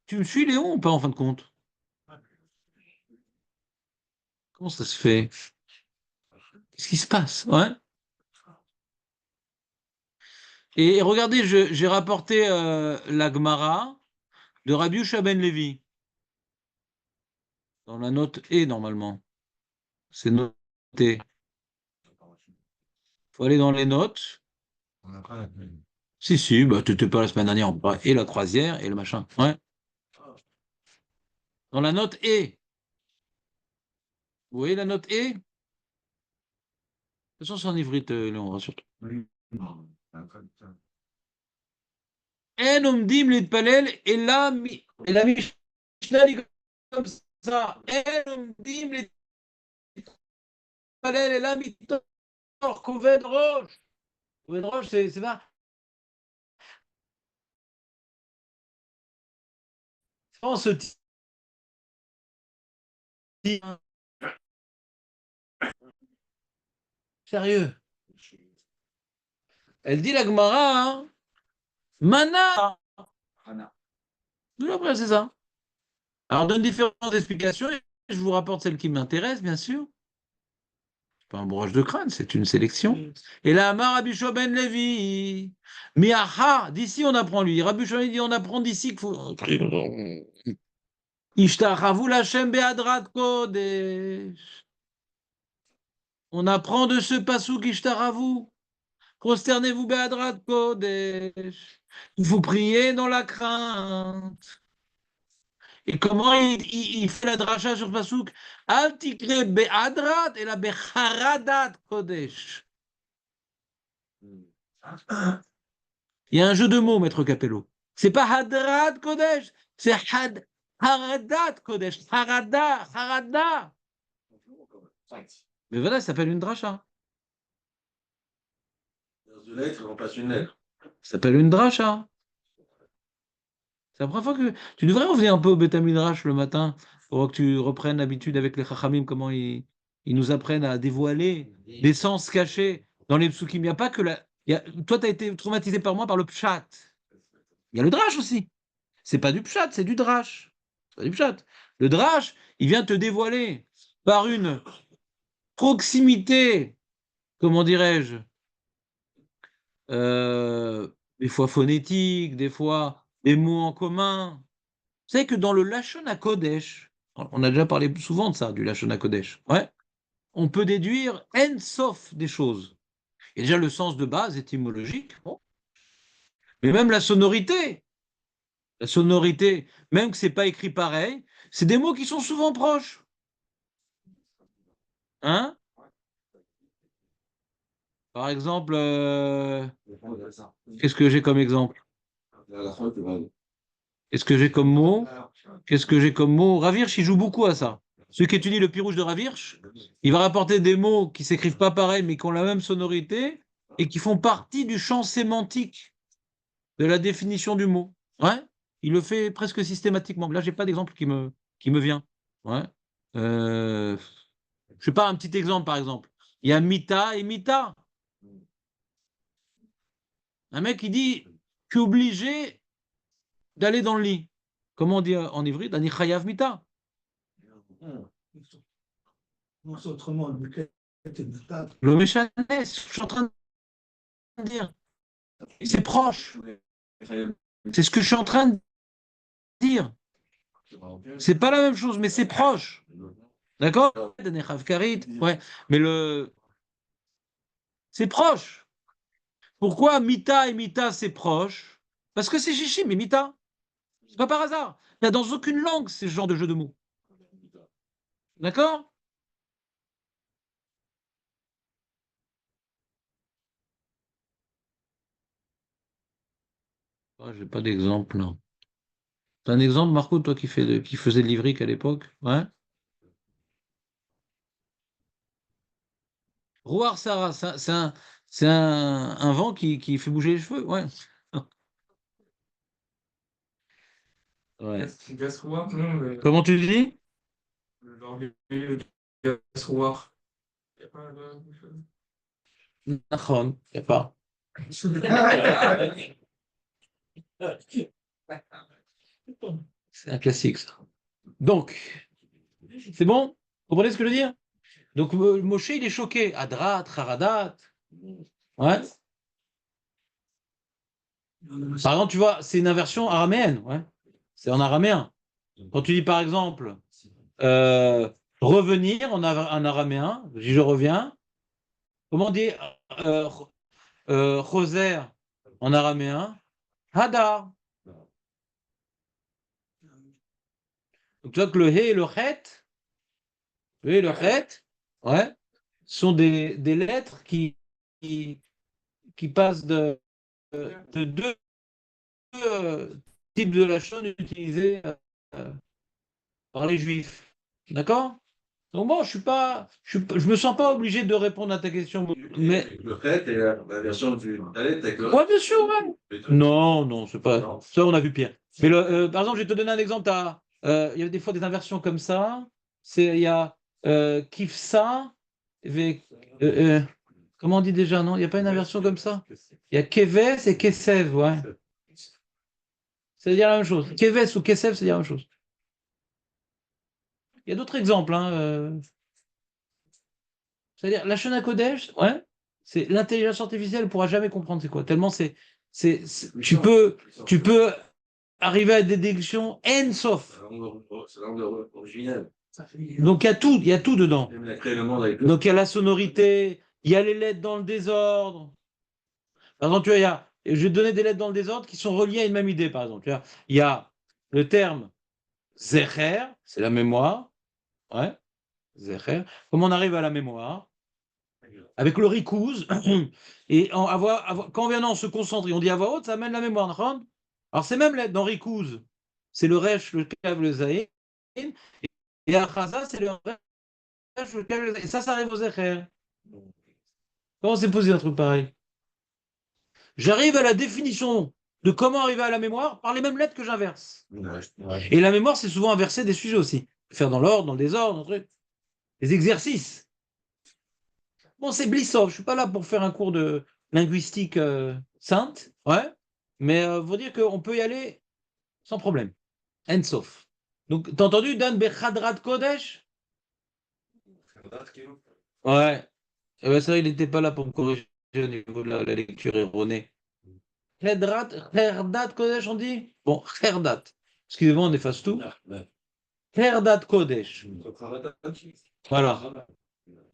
Tu me suis, Léon, ou pas, en fin de compte? Comment ça se fait? Qu'est-ce qui se passe? Ouais. Et regardez, j'ai rapporté la Gemara de Rabbi Yehoshua ben Levi. Dans la note E, normalement. C'est noté. Il faut aller dans les notes. Si, bah, tu n'étais pas la semaine dernière. Et la croisière et le machin. Ouais. Dans la note E. Vous voyez la note E? De toute façon, c'est en ivrite, Léon, rassure-toi. En omdim להתפלל אלא Mishnah dit comme ça, אין עומדים להתפלל אלא מתוך כובד ראש. כובד ראש, c'est pas, c'est pas en se tirant. Sérieux. Elle dit la Gemara, hein, Mana. Tout après, c'est ça. Alors, on donne différentes explications et je vous rapporte celle qui m'intéresse, bien sûr. C'est pas un broche de crâne, c'est une sélection. Et là, Amar Rabbi Shua ben Levi. Miaha, d'ici on apprend lui. Rabbi Shua dit on apprend d'ici qu'il faut. Ishtachavu l'Hashem be'adrat kodesh. On apprend de ce passouk Ishtachavu. Prosternez-vous be'adrat kodesh. Il faut prier dans la crainte. Et comment il fait la dracha sur passouk? Al tikre be'adrat et la becharadat kodesh. Il y a un jeu de mots, maître Capello. C'est pas hadrat kodesh, c'est haradat kodesh. Harada. Mais voilà, ça s'appelle une dracha. Deux lettres remplace une lettre. Ça s'appelle une dracha. C'est la première fois que tu devrais revenir un peu au Beth Midrash le matin pour que tu reprennes l'habitude avec les Chachamim, comment ils nous apprennent à dévoiler des sens cachés dans les psukim. Il n'y a pas que la. Toi, tu as été traumatisé par moi par le pshat. Il y a le drash aussi. C'est pas du pshat, c'est du drash. C'est pas du pshat. Le drash, il vient te dévoiler par une proximité, comment dirais-je, des fois phonétique, des fois des mots en commun. Vous savez que dans le Lashon HaKodesh, on a déjà parlé souvent de ça, du Lashon HaKodesh, ouais, on peut déduire en sof des choses. Et déjà, le sens de base étymologique, bon. Mais même la sonorité, même que c'est pas écrit pareil, c'est des mots qui sont souvent proches. Hein? Par exemple, qu'est-ce que j'ai comme exemple? Qu'est-ce que j'ai comme mot? Qu'est-ce que j'ai comme mot? Ravirch, il joue beaucoup à ça. Celui qui étudie le pirouge de Ravirch, il va rapporter des mots qui s'écrivent pas pareil, mais qui ont la même sonorité et qui font partie du champ sémantique de la définition du mot. Ouais, il le fait presque systématiquement. Là, j'ai pas d'exemple qui me vient. Ouais. Euh, je sais pas, un petit exemple, par exemple. Il y a mita et mita. Un mec, il dit, je suis obligé d'aller dans le lit. Comment on dit en hybride? Ani chayav mita. Non, c'est autrement, le quête est de table. Le méchanes, je suis en train de dire. C'est proche. C'est ce que je suis en train de dire. C'est pas la même chose, mais c'est proche. D'accord? Ouais. Mais c'est proche. Pourquoi Mita et Mita, c'est proche? Parce que c'est chichi, mais Mita. C'est pas par hasard. Il n'y a dans aucune langue ce genre de jeu de mots. D'accord? Ah, j'ai pas d'exemple, là. T'as un exemple, Marco, toi qui faisais de l'ivrique à l'époque? Ouais. Rouar Sarah, c'est un vent qui fait bouger les cheveux, ouais. Ouais. Gasroir, non, Comment tu dis? l'orgueil de Gasroir. Il y a pas de- Nachon, il n'y a pas. C'est un classique, ça. Donc, c'est bon? Vous comprenez ce que je veux dire? Donc, Moshe, il est choqué. Adrat, Haradat. Ouais. Par exemple, tu vois, c'est une inversion araméenne. Ouais. C'est en araméen. Quand tu dis, par exemple, revenir en araméen, je dis je reviens. Comment on dit euh, Choser en araméen? Hadar. Donc, tu vois que le he et le chet, ouais, sont des lettres qui passent de deux types de la chaîne utilisée par les Juifs. D'accord? Donc bon, je me sens pas obligé de répondre à ta question. Mais, Avec le fait et la version du Dalet avec le ouais, bien sûr, ouais. les deux. Non, non, c'est pas. Non. Ça, on a vu pire. Mais par exemple, je vais te donner un exemple. Il y a des fois des inversions comme ça. Il y a kifsa. avec, euh, euh, comment on dit déjà, non? Il n'y a pas une inversion comme ça? Il y a keves et kesev, ouais. C'est-à-dire la même chose. Keves ou kesev, c'est-à-dire la même chose. Il y a d'autres exemples, hein. C'est-à-dire, la Shona Kodesh, ouais, c'est l'intelligence artificielle ne pourra jamais comprendre c'est quoi. Tellement tu peux arriver à des déductions end-sauf. C'est la langue originelle. Donc il y a tout dedans. Il a créé le monde avec le. Donc il y a la sonorité, il y a les lettres dans le désordre. Par exemple, tu vois, je vais te donner des lettres dans le désordre qui sont reliées à une même idée, par exemple. Tu vois, il y a le terme zecher, c'est la mémoire. Ouais, zecher. Comment on arrive à la mémoire? Avec le rikouz, et quand on se concentre et on dit à voix haute, ça amène la mémoire. D'accord. Alors c'est même dans rikouz, c'est le resh, le kav, le zayin, et à chaza, c'est le resh, le kav, le zayin. Et ça arrive aux zecher. Comment s'est posé un truc pareil? J'arrive à la définition de comment arriver à la mémoire par les mêmes lettres que j'inverse. Et la mémoire, c'est souvent inverser des sujets aussi. Faire dans l'ordre, dans le désordre, des exercices. Bon, c'est Blissov, je ne suis pas là pour faire un cours de linguistique sainte, ouais, mais faut dire qu'on peut y aller sans problème. Ensof. Donc, t'as entendu Dan Bechadrat Kodesh? Ouais. Eh ben, ça, il n'était pas là pour me corriger au niveau de la lecture erronée. Herdat Kodesh, on dit? Bon, Herdat. Excusez-moi, on efface tout. Herdat Kodesh. Voilà.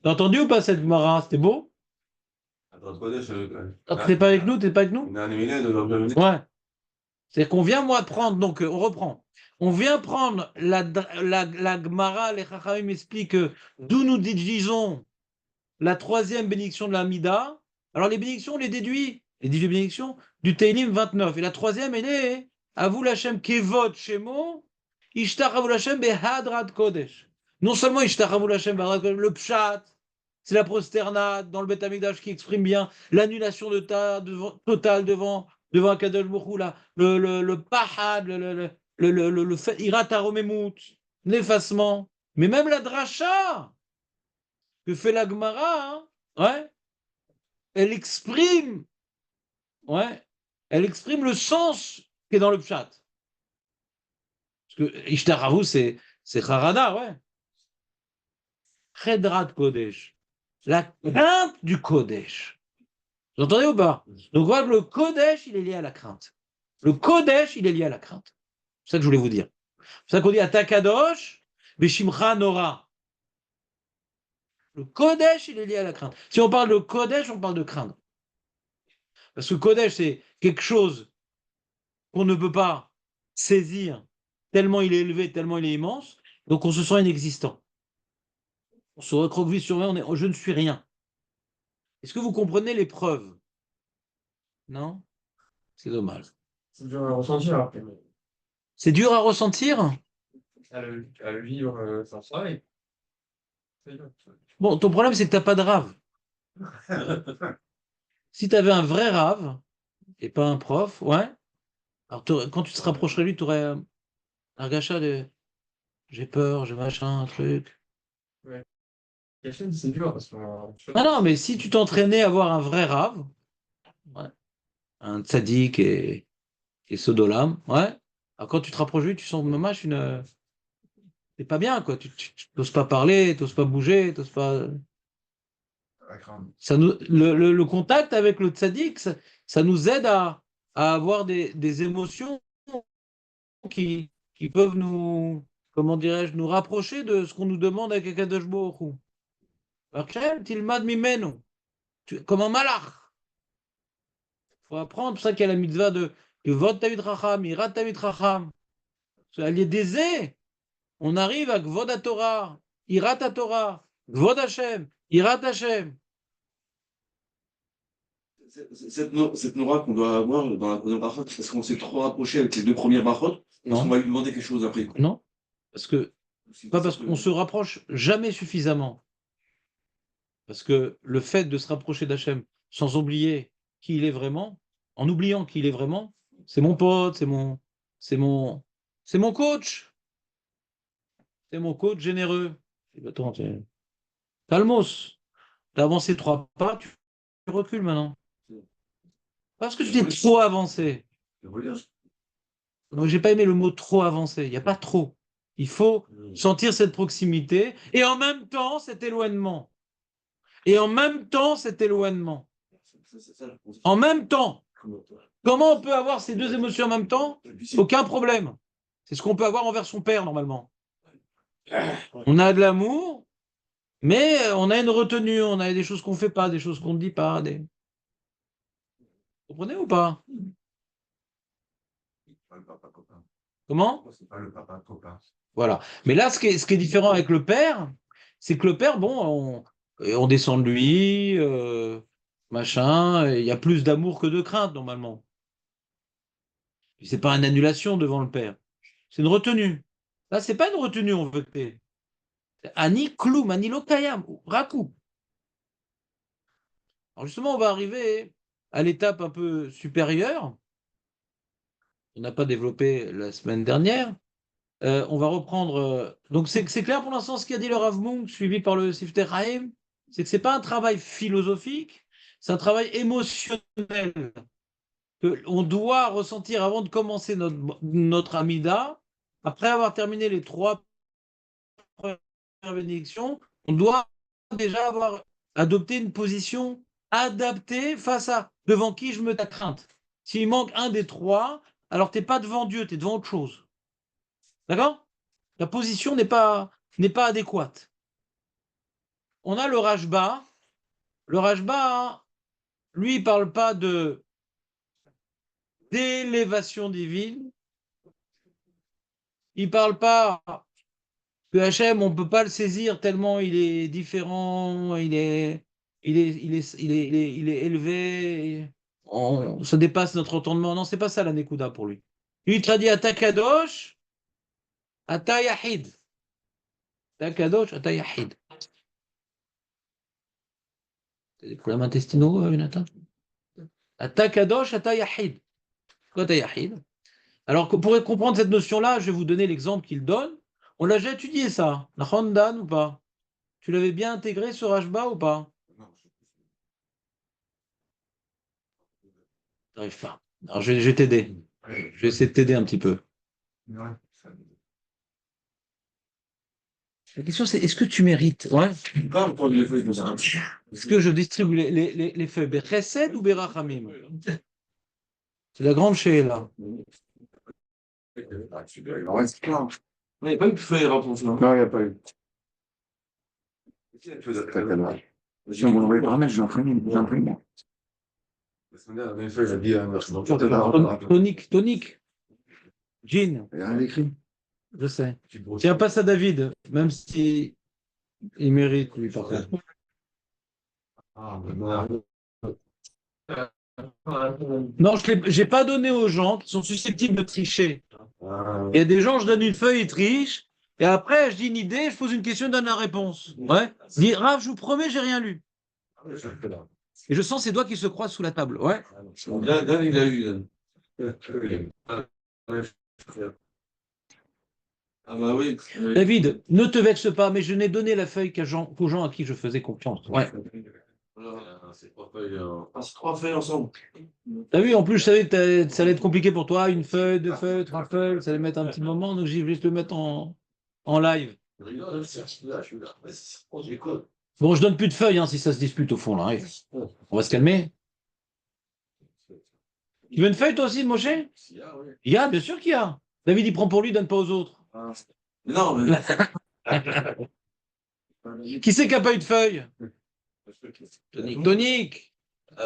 T'as entendu ou pas cette Gemara? C'était beau? T'es pas avec nous? T'es pas avec nous? Ouais. C'est-à-dire qu'on vient, moi, prendre, donc on reprend. On vient prendre la Gemara, les Chachamim m'expliquent d'où nous disons la troisième bénédiction de la Mida. Alors les bénédictions, on les déduit, les 18 bénédictions, du Teilim 29. Et la troisième, elle est Avou Lachem Kevod Shemo, Ishtar Avou Lachem Behadrat Kodesh. Non seulement Ishtar Avou Lachem Behadrat Kodesh, le Pshat, c'est la prosternade dans le Beth Amikdash qui exprime bien l'annulation totale devant Akadosh Baruch Hu, le pahad, le fait, irat aromemut, l'effacement. Mais même la dracha que fait la Gemara, hein, ouais, elle exprime, ouais, elle exprime le sens qui est dans le pshat. Parce que Ishtaravu, c'est Harada, ouais. Chedrat Kodesh, la crainte du Kodesh. Vous entendez ou pas? Donc voilà que le Kodesh, il est lié à la crainte. Le Kodesh, il est lié à la crainte. C'est ça que je voulais vous dire. C'est ça qu'on dit à Takadosh, Beshimcha Nora. Le Kodesh, il est lié à la crainte. Si on parle de Kodesh, on parle de craindre. Parce que Kodesh, c'est quelque chose qu'on ne peut pas saisir tellement il est élevé, tellement il est immense, donc on se sent inexistant. On se recroqueville sur rien, je ne suis rien. Est-ce que vous comprenez l'épreuve? Non? C'est dommage. C'est dur à ressentir après. C'est dur à ressentir? À le vivre sans ça. Bon, ton problème, c'est que tu n'as pas de rave. Si tu avais un vrai rave, et pas un prof, ouais, alors quand tu te rapprocherais de lui, tu aurais un gâchat de j'ai peur, j'ai machin, un truc. Ouais. C'est dur parce que. Ah non, mais si tu t'entraînais à avoir un vrai rave, ouais, un tzaddik et Sodolam, ouais, alors quand tu te rapproches de lui, tu sens mamache c'est pas bien, quoi. Tu n'oses pas parler, tu n'oses pas bouger, tu n'oses pas. Le contact avec le tzaddik, ça nous aide à avoir des émotions qui peuvent nous, comment dirais-je, nous rapprocher de ce qu'on nous demande avec Akadosh Baruch Hu. Rachel, tilmad mimenu. Comme un malach. Il faut apprendre, c'est pour ça qu'il y a la mitzvah de Vod Tamid Chacham, Irat Tamid Chacham. Elle est d'aisé. On arrive à Gvod Torah, Irat Torah, Gvod Hashem, Irat Hashem. Cette Nora qu'on doit avoir dans la troisième brachot, est-ce qu'on s'est trop rapproché avec les deux premières brachot? Est-ce qu'on va lui demander quelque chose après? Non, parce que Pas parce qu'on se rapproche jamais suffisamment. Parce que le fait de se rapprocher d'Hachem sans oublier qui il est vraiment, en oubliant qui il est vraiment, c'est mon pote, c'est mon, c'est mon coach, c'est mon coach généreux. Attends, Calmos, t'as avancé 3 pas, tu recules maintenant. Parce que tu t'es trop avancé. Donc, j'ai pas aimé le mot trop avancé. Il n'y a pas trop. Il faut sentir cette proximité et en même temps cet éloignement. Et en même temps cet éloignement. En même temps. Comment on peut avoir ces deux émotions en même temps? Aucun problème. C'est ce qu'on peut avoir envers son père normalement. On a de l'amour, mais on a une retenue, on a des choses qu'on ne fait pas, des choses qu'on ne dit pas. Vous comprenez ou pas? Pas le papa copain. Comment? C'est pas le papa copain. Voilà. Mais là, ce qui est différent avec le père, c'est que le père, bon, on descend de lui, machin, il y a plus d'amour que de crainte normalement. C'est pas une annulation devant le père, c'est une retenue. Là, c'est pas une retenue, on veut que t'aies. C'est Ani kloum, ani lokayam, rakou. Alors justement, on va arriver à l'étape un peu supérieure. On n'a pas développé la semaine dernière. On va reprendre. Donc, c'est clair pour l'instant ce qu'a dit le Rav Munk, suivi par le Sifter Haïm, c'est que ce n'est pas un travail philosophique, c'est un travail émotionnel qu'on doit ressentir avant de commencer notre Amida. Après avoir terminé les 3 premières bénédictions, on doit déjà avoir adopté une position adaptée face à devant qui je me ta crainte. S'il manque un des 3, alors tu n'es pas devant Dieu, tu es devant autre chose. D'accord? La position n'est pas adéquate. On a le Rajba. Le Rajba, lui, il ne parle pas d'élévation divine. Il ne parle pas que Hachem, on ne peut pas le saisir tellement il est différent, il est élevé. Ça dépasse notre entendement. Non, c'est pas ça la Nekuda pour lui. Lui, il te dit Ata Kadosh, Ata Yahid. Ata Kadosh, Ata Yahid. T'as des problèmes intestinaux, Jonathan? Ata Kadosh, Ata Yahid. Quoi, Ata Yahid? Alors, pour comprendre cette notion-là, je vais vous donner l'exemple qu'il donne. On l'a déjà étudié, ça. La Hondan ou pas? Tu l'avais bien intégré sur Hashba ou pas? T'arrives pas. Alors, je vais t'aider. Je vais essayer de t'aider un petit peu. La question, c'est est-ce que tu mérites? Ouais. Est-ce que je distribue les feuilles Bechesed ou Berachamim? C'est la grande là. Il en reste plein. Il n'y a pas eu de feuille rapprochée. Non, il n'y a pas eu. Si on me l'envoie par mail, je l'imprime. Tonique. Jean. Il y a rien d'écrit. Je sais. Tiens, passe à David, même si il mérite, lui, par contre. Non, je n'ai pas donné aux gens qui sont susceptibles de tricher. Il y a des gens, je donne une feuille, ils trichent, et après, je dis une idée, je pose une question, je donne la réponse. Ouais. Je dis, Rav, je vous promets, j'ai rien lu. Et je sens ses doigts qui se croisent sous la table. Ouais. Là, il a eu. Ah bah oui. David, ne te vexe pas, mais je n'ai donné la feuille qu'aux gens à qui je faisais confiance. Ouais. C'est 3 feuilles ensemble. T'as vu, en plus, je savais que ça allait être compliqué pour toi. 1 feuille, 2 feuilles, 3 feuilles, ça allait mettre un petit moment, donc j'ai voulu te le mettre en live. Bon, je donne plus de feuilles si ça se dispute au fond, là. On va se calmer. Tu veux une feuille, toi aussi, Moshe? Il y a, bien sûr qu'il y a. David, il prend pour lui, donne pas aux autres. Non, mais. Qui c'est qui n'a pas eu de feuille? Tonique.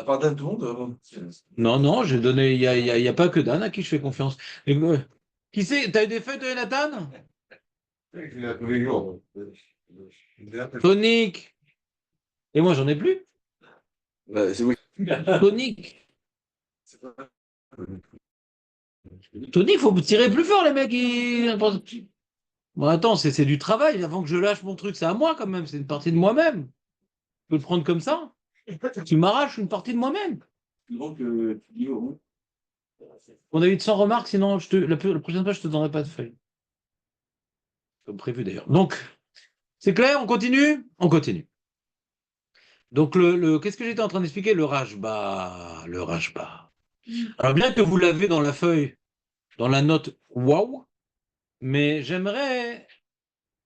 Pardonne tout le monde. Non, j'ai donné. Il y a pas que Dan à qui je fais confiance. Qui c'est? T'as eu des feuilles de Jonathan? Tonique. Et moi, j'en ai plus. C'est moi. Tonique. Tonique, faut tirer plus fort, les mecs. Bon, attends, c'est du travail. Avant que je lâche mon truc, c'est à moi quand même. C'est une partie de moi-même. Tu peux le prendre comme ça. Tu m'arraches une partie de moi-même. Donc, tu dis, oh, On a eu de 100 remarques, sinon la prochaine fois, je te donnerai pas de feuille. Comme prévu d'ailleurs. Donc, c'est clair, on continue? On continue. Donc, qu'est-ce que j'étais en train d'expliquer? Le Rajba. Le Rajba. Alors, bien que vous l'avez dans la feuille, dans la note waouh, mais j'aimerais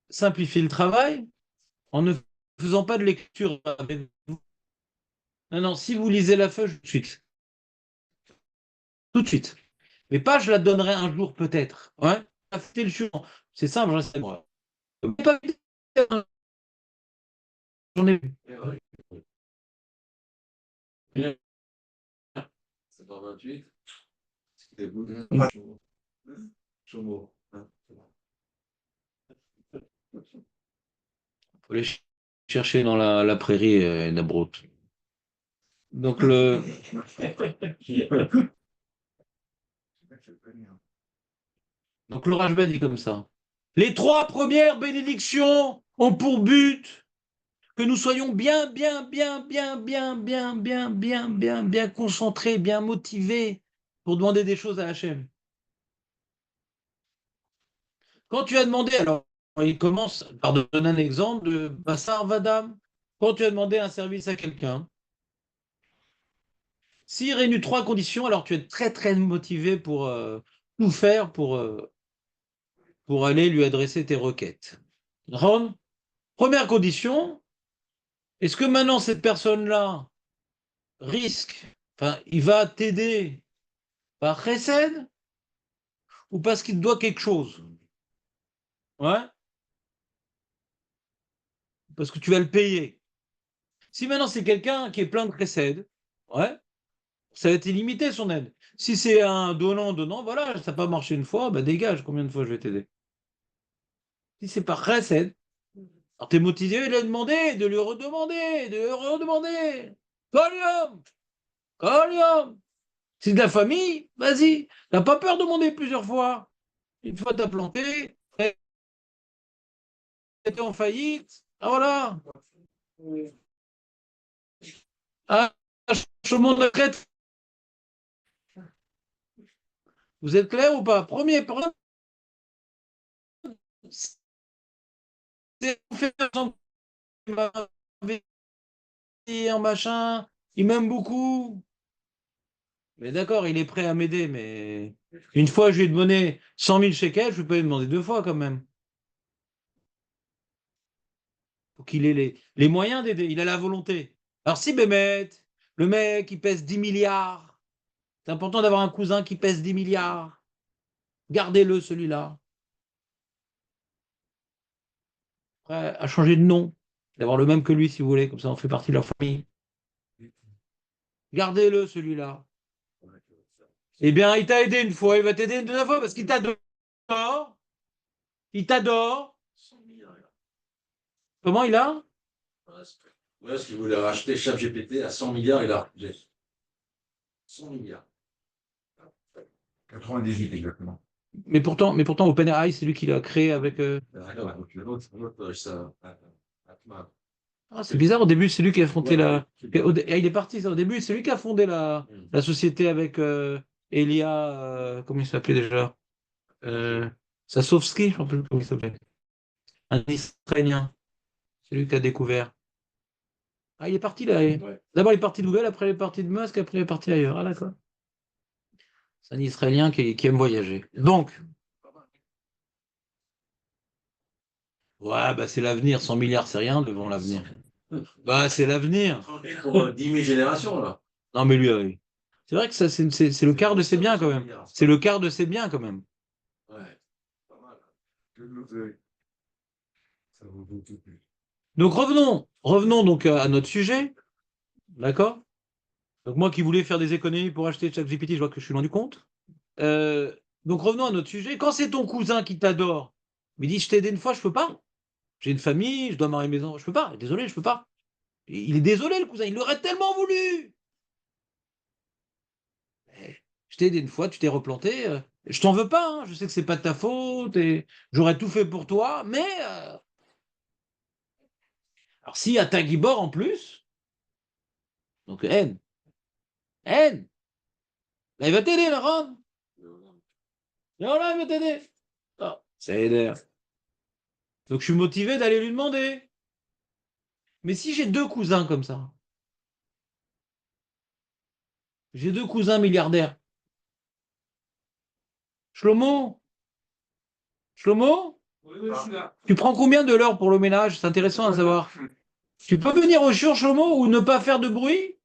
simplifier le travail en ne faisant pas de lecture avec vous. Non, non, si vous lisez la feuille, tout de suite. Tout de suite. Mais pas, je la donnerai un jour peut-être. Ouais. C'est le suivant. C'est simple, je sais moi. Pas vite, j'en ai vu. c'est pas 28. C'était vous. Chomo. Faut aller chercher dans la prairie d'Abrot. Donc donc l'orage dit comme ça. Les 3 premières bénédictions ont pour but que nous soyons bien concentrés, bien motivés pour demander des choses à Hachem. Quand tu as demandé, alors il commence par donner un exemple de Bassar Vadam. Quand tu as demandé un service à quelqu'un, s'il réunit 3 conditions, alors tu es très très motivé pour tout faire pour aller lui adresser tes requêtes. Ron, première condition, est-ce que maintenant cette personne-là risque, enfin, il va t'aider par chesed ou parce qu'il te doit quelque chose? Ouais, parce que tu vas le payer. Si maintenant c'est quelqu'un qui est plein de chesed, ouais, ça va être illimité son aide. Si c'est un donnant, voilà, ça n'a pas marché une fois, bah dégage, combien de fois je vais t'aider? Si c'est par chesed, alors t'es motivé de lui demander, de lui redemander, de lui redemander. Colium, colium. C'est de la famille, vas-y. T'as pas peur de demander plusieurs fois. Une fois t'as planté, t'étais en faillite. Ah voilà. Ah, chômage de retraite. Vous êtes clair ou pas? Premier problème, c'est qu'on fait en machin. Il m'aime beaucoup. Mais d'accord, il est prêt à m'aider, mais une fois je lui ai demandé 100 000 shekels, je ne peux pas lui demander 2 fois quand même. Faut qu'il ait les moyens d'aider. Il a la volonté. Alors si Bémet, le mec, il pèse 10 milliards. C'est important d'avoir un cousin qui pèse 10 milliards. Gardez-le, celui-là. Prêt à changer de nom. D'avoir le même que lui, si vous voulez. Comme ça, on fait partie de leur famille. Gardez-le, celui-là. Eh bien, il t'a aidé une fois, il va t'aider une deuxième fois parce qu'il t'adore. Il t'adore. Comment il a? Ouais, parce qu'il voulait racheter ChatGPT à 100 milliards, il a refusé. 100 milliards. 98 exactement. Mais pourtant, OpenAI, c'est lui qui l'a créé avec. Ah, c'est bizarre, au début, c'est lui qui a fondé la. Il est parti, ça, au début, c'est lui qui a fondé la société avec Elia. Comment il s'appelait déjà? Sasovski, je ne sais plus comment il s'appelait. Un Israélien. C'est lui qui a découvert. Ah, il est parti là. D'abord, il est parti de Google, après, il est parti de Musk, après, il est parti ailleurs. Ah, d'accord. C'est un Israélien qui aime voyager. Donc, ouais, bah, c'est l'avenir. 100 milliards, c'est rien devant l'avenir. Bah, c'est l'avenir. Pour 10 000 générations, là. Non, mais lui, c'est vrai que ça, c'est le quart de ses biens quand même. C'est le quart de ses biens quand même. Ouais, pas mal. Ça vaut beaucoup plus. Donc revenons donc à notre sujet. D'accord? Donc moi qui voulais faire des économies pour acheter ChatGPT, je vois que je suis loin du compte. Donc revenons à notre sujet. Quand c'est ton cousin qui t'adore, il dit je t'ai aidé une fois, je peux pas. J'ai une famille, je dois marier mes enfants, je peux pas. Désolé, je peux pas. Il est désolé le cousin, il l'aurait tellement voulu. Je t'ai aidé une fois, tu t'es replanté. Je t'en veux pas, hein, je sais que c'est pas de ta faute et j'aurais tout fait pour toi, mais alors s'il y a ta Gibor en plus, donc haine, là, il va t'aider, la Ron. Non, là, il va t'aider. Ah, ça aide. Donc je suis motivé d'aller lui demander. Mais si j'ai deux cousins comme ça, j'ai deux cousins milliardaires. Shlomo, Shlomo, Oui, oui, je suis là. tu prends combien de l'heure pour le ménage? C'est intéressant à savoir. Tu peux venir au jour, Shlomo, ou ne pas faire de bruit?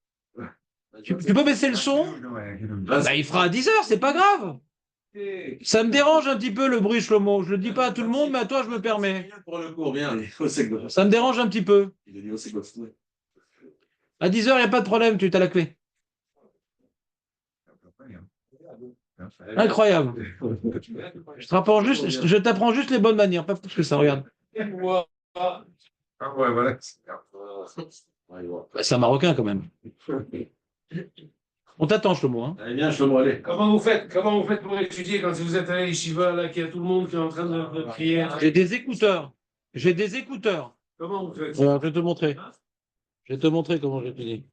Tu peux baisser le son? Bah, il fera à 10 heures, c'est pas grave. Ça me dérange un petit peu le bruit, Shlomo. Je le dis pas à tout le monde, mais à toi, je me permets. Pour le cours, bien. Allez, au sec de- Ça me dérange un petit peu. Il est dit au sec de- À 10 heures, il n'y a pas de problème, tu as la clé. Incroyable. Je t'apprends juste les bonnes manières, pas plus que ça, regarde. Ah ouais, voilà. Ouais, il voit. Bah, c'est un Marocain quand même. On t'attend, Shlomo. Hein. Allez, bien, Shlomo, allez. Comment vous faites pour étudier quand vous êtes à l'Yeshiva, là, qu'il y a tout le monde qui est en train de prier? J'ai des écouteurs. J'ai des écouteurs. Comment vous faites? Je vais te montrer. Je vais te montrer comment j'étudie.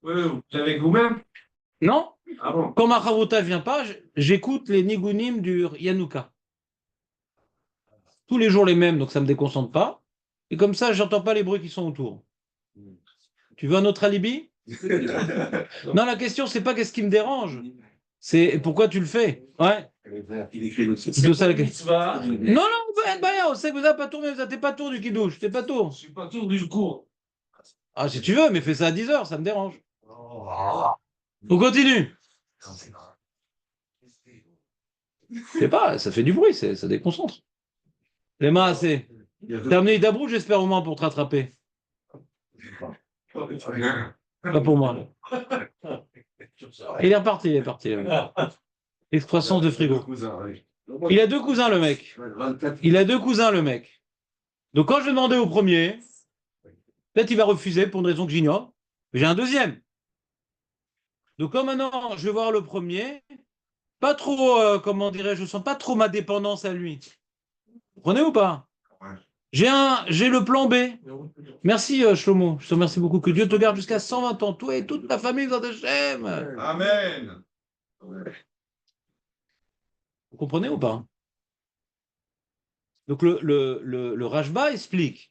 Oui, vous avec vous-même? Non, Ah bon? quand ma chavruta vient pas, j'écoute les nigunim du Yanouka. Tous les jours les mêmes, donc ça me déconcentre pas. Et comme ça, j'entends pas les bruits qui sont autour. Tu veux un autre alibi? Non, la question, c'est pas qu'est-ce qui me dérange. C'est pourquoi tu le fais. Ouais. Il écrit le C'est de ça la question. Mitzvah. Non, non, on sait que vous n'avez pas tourné, t'es pas tour du kidouche, t'es pas Je tour. suis pas tour du cours. Ah, si tu veux, mais fais ça à 10 heures, ça me dérange. On continue. Je sais pas, ça fait du bruit, ça déconcentre. Les mains assez. T'as amené Dabrou, j'espère au moins pour te rattraper. Pas pour moi. Il est reparti, il est parti. Excroissance de frigo. Il a deux cousins, le mec. 24. Il a deux cousins, le mec. Donc quand je vais demander au premier, peut-être il va refuser pour une raison que j'ignore. Mais j'ai un deuxième. Donc comme maintenant je vais voir le premier, pas trop, comment dirais-je, je sens pas trop ma dépendance à lui. Vous comprenez ou pas? J'ai le plan B. Merci Shlomo, je te remercie beaucoup. Que Dieu te garde jusqu'à 120 ans, toi et toute ta famille dans tes Hachem. Amen. Vous comprenez ou pas? Donc le Rashba explique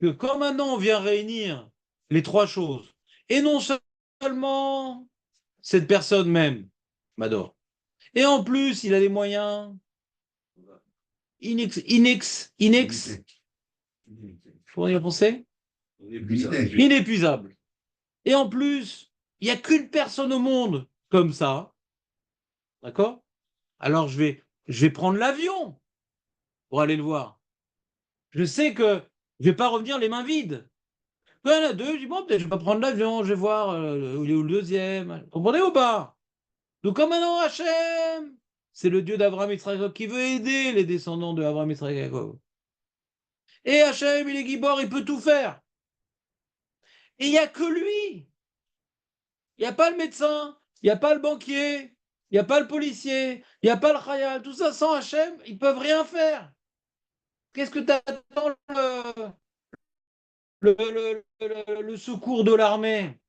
que quand maintenant on vient réunir les trois choses, et non seulement cette personne même m'adore, et en plus il a les moyens comment y penser? Inépuisables. Et en plus, il n'y a qu'une personne au monde comme ça, d'accord? Alors je vais prendre l'avion pour aller le voir. Je sais que je vais pas revenir les mains vides. Il y en a deux, je dis bon, peut-être je vais pas prendre l'avion, je vais voir où il est où le deuxième. Vous comprenez ou pas? Donc comme maintenant Hachem, c'est le Dieu d'Abraham et Jacob qui veut aider les descendants de Abraham et Jacob. Et Hachem, il est Gibor, il peut tout faire. Et il n'y a que lui. Il n'y a pas le médecin, il n'y a pas le banquier, il n'y a pas le policier, il n'y a pas le khayal. Tout ça sans Hachem, ils peuvent rien faire. Qu'est-ce que tu attends le secours de l'armée?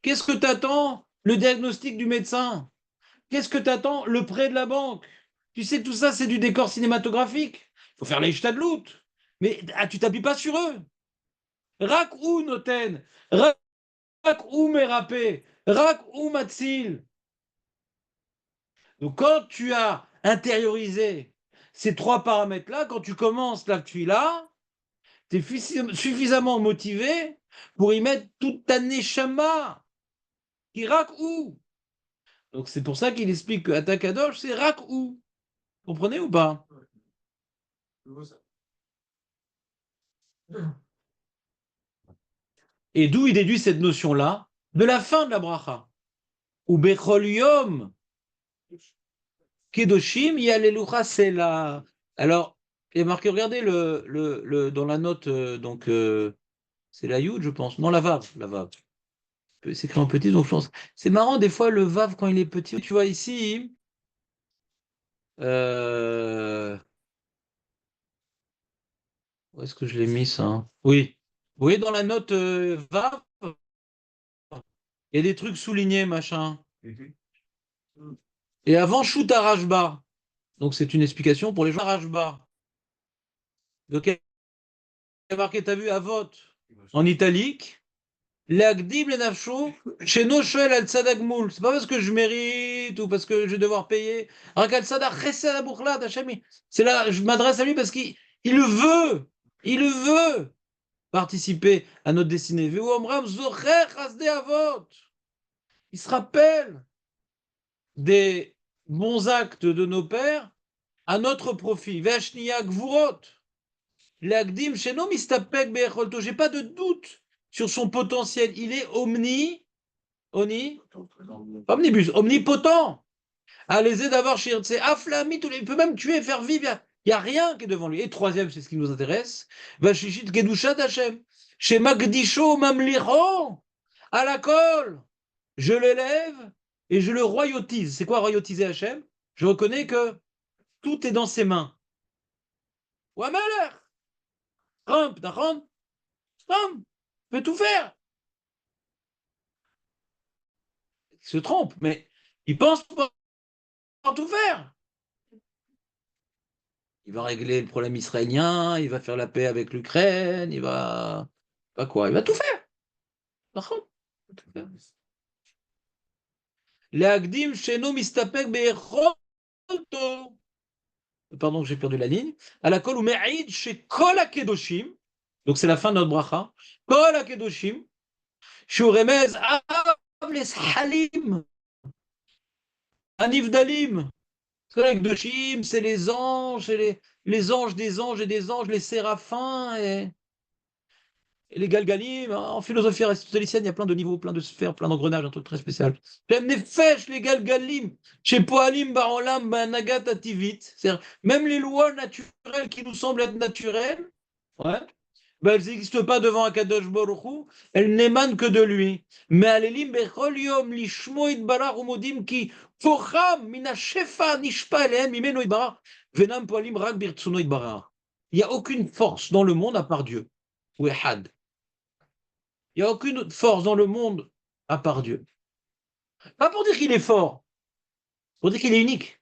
Qu'est-ce que tu attends le diagnostic du médecin? Qu'est-ce que tu attends le prêt de la banque? Tu sais, tout ça, c'est du décor cinématographique. Il faut faire les shtadlout. Mais tu t'appuies pas sur eux. Rak ou Noten, Rak ou Merapé, Rak ou Matzil. Donc quand tu as intériorisé ces trois paramètres-là, quand tu commences là, tu es là, tu es suffisamment motivé pour y mettre toute ta neshama qui Rak ou. Donc c'est pour ça qu'il explique que Atakadosh, c'est Rak ou. Comprenez ou pas? Et d'où il déduit cette notion-là? De la fin de la bracha. Ou Bechol Yom Kedoshim Yalelucha Sela. Alors, il y a marqué, regardez dans la note, donc c'est la Yud, je pense. Non, la Vav. La Vav. C'est écrit en petit, donc je pense. C'est marrant, des fois, le Vav, quand il est petit, tu vois ici. Où est-ce que je l'ai mis, ça? Oui. Vous voyez, dans la note Vav, il y a des trucs soulignés, machin. Et avant, shoot à Rajba. Donc, c'est une explication pour les gens à Rajba. Donc, il y a marqué, t'as vu, à vote, en italique. L'agdim le nafsho, chez nos shoel al tzadak moul. C'est pas parce que je mérite ou parce que je vais devoir payer. Rakal tzadak chesed abuchlat, Hachem. C'est là, je m'adresse à lui parce qu'il le veut. Il le veut participer à notre destinée. Veu omram zocher chasdei avot. Il se rappelle des bons actes de nos pères à notre profit. Veshniya gvurot. L'agdim chez nous mistapek be'echolto. J'ai pas de doute sur son potentiel. Il est omnibus, omnipotent. Allez d'avoir shirtse, afflamit, il peut même tuer, faire vivre. Il n'y a rien qui est devant lui. Et troisième, c'est ce qui nous intéresse. Vashishit kedushat Hashem. Chez Magdisho Mamlicho. À la colle. Je l'élève et je le royotise. C'est quoi royotiser Hashem? Je reconnais que tout est dans ses mains. Wameler. Trump, Trump peut tout faire. Il se trompe, mais il pense pouvoir tout faire. Il va régler le problème israélien, il va faire la paix avec l'Ukraine, il va. Pas quoi, il va tout faire. D'accord. Tout faire. L'agdim sheno mistapek be'echolto. Pardon, j'ai perdu la ligne. À la kol ou me'id chez kol hakedoshim. Donc c'est la fin de notre bracha. Kol hakedoshim. Shu remez av les halim. Anivdalim. Les hakedoshim, c'est les anges, les anges des anges et des anges, les séraphins et les galgalim. En philosophie aristotélicienne, il y a plein de niveaux, plein de sphères, plein d'engrenages, un truc très spécial. J'aime nefesh, les galgalim. Chez Poalim, Barolam, Nagat, Ativit. C'est-à-dire, même les lois naturelles qui nous semblent être naturelles, ouais, ben, elles n'existent pas devant Akadosh Baruch Hu, elles n'émanent que de lui. Mais alelim bechol yom lishmo itbarach umodim ki kocham mina shefa nishpa elehem mimeno itbarach venam poalim rak birtsuno itbarach. Il n'y a aucune force dans le monde à part Dieu. Ou Ehad. Il n'y a aucune force dans le monde à part Dieu. Pas pour dire qu'il est fort, pour dire qu'il est unique.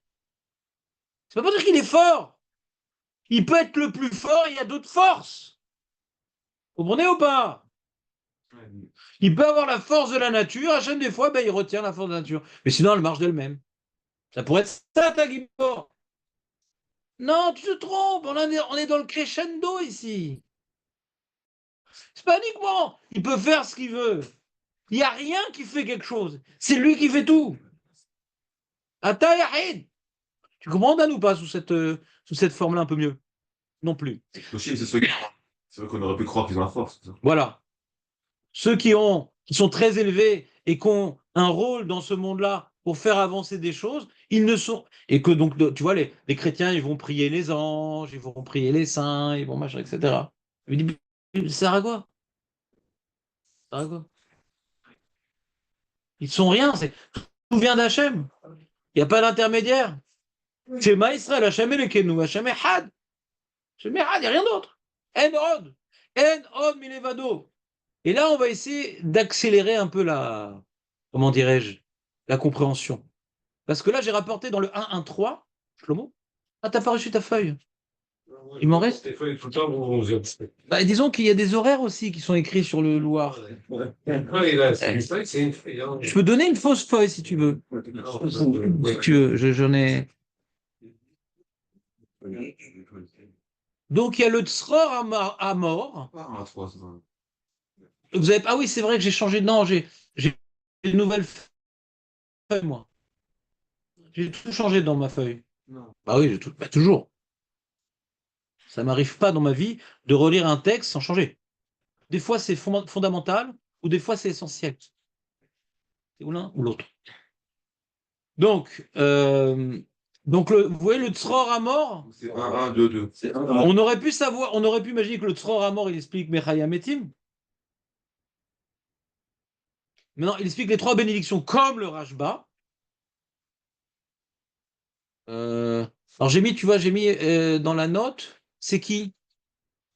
C'est pas pour dire qu'il est fort. Il peut être le plus fort, il y a d'autres forces. Vous comprenez ou pas? Il peut avoir la force de la nature, à chaque des fois, ben, il retient la force de la nature. Mais sinon, elle marche d'elle-même. Ça pourrait être ça, ta guimard. Non, tu te trompes, on est dans le crescendo ici. C'est pas uniquement, il peut faire ce qu'il veut. Il n'y a rien qui fait quelque chose. C'est lui qui fait tout. Ata Yahid. Tu comprends, Dan, ou pas, sous cette forme-là un peu mieux? Non plus. C'est ceux qu'on aurait pu croire qu'ils ont la force. Voilà. Ceux qui sont très élevés et qui ont un rôle dans ce monde-là pour faire avancer des choses, ils ne sont. Et que donc, tu vois, les chrétiens, ils vont prier les anges, ils vont prier les saints, ils vont machin, etc. Il dit, ça sert à quoi? Ça sert à quoi? Ils ne sont rien, tout vient d'Hachem. Il n'y a pas d'intermédiaire. C'est Maïsraël, Hachem et le Kenou, Hachem et Had. Hachem et Had, il n'y a rien d'autre. En od milevado. Et là, on va essayer d'accélérer un peu comment dirais-je, la compréhension. Parce que là, j'ai rapporté dans le 1.1.3, Shlomo. Ah, t'as pas reçu ta feuille? Il m'en reste? Bah, disons qu'il y a des horaires aussi qui sont écrits sur le Loir. Je peux donner une fausse feuille si tu veux. Si tu veux, j'en ai. Donc, il y a le Tzror à mort. Vous avez... Ah oui, c'est vrai que j'ai changé de nom. J'ai une nouvelle feuille, moi. J'ai tout changé dans ma feuille. Non. Bah oui, j'ai tout... bah, toujours. Ça m'arrive pas dans ma vie de relire un texte sans changer. Des fois, c'est fondamental ou des fois, c'est essentiel. C'est ou l'un ou l'autre. Donc, vous voyez le Tzror à mort. C'est 1, 2, 2. On aurait pu savoir, on aurait pu imaginer que le Tzror à mort, il explique Mechaya Metim. Maintenant, il explique les 3 bénédictions comme le Rashba. Alors j'ai mis, tu vois, j'ai mis dans la note, c'est qui?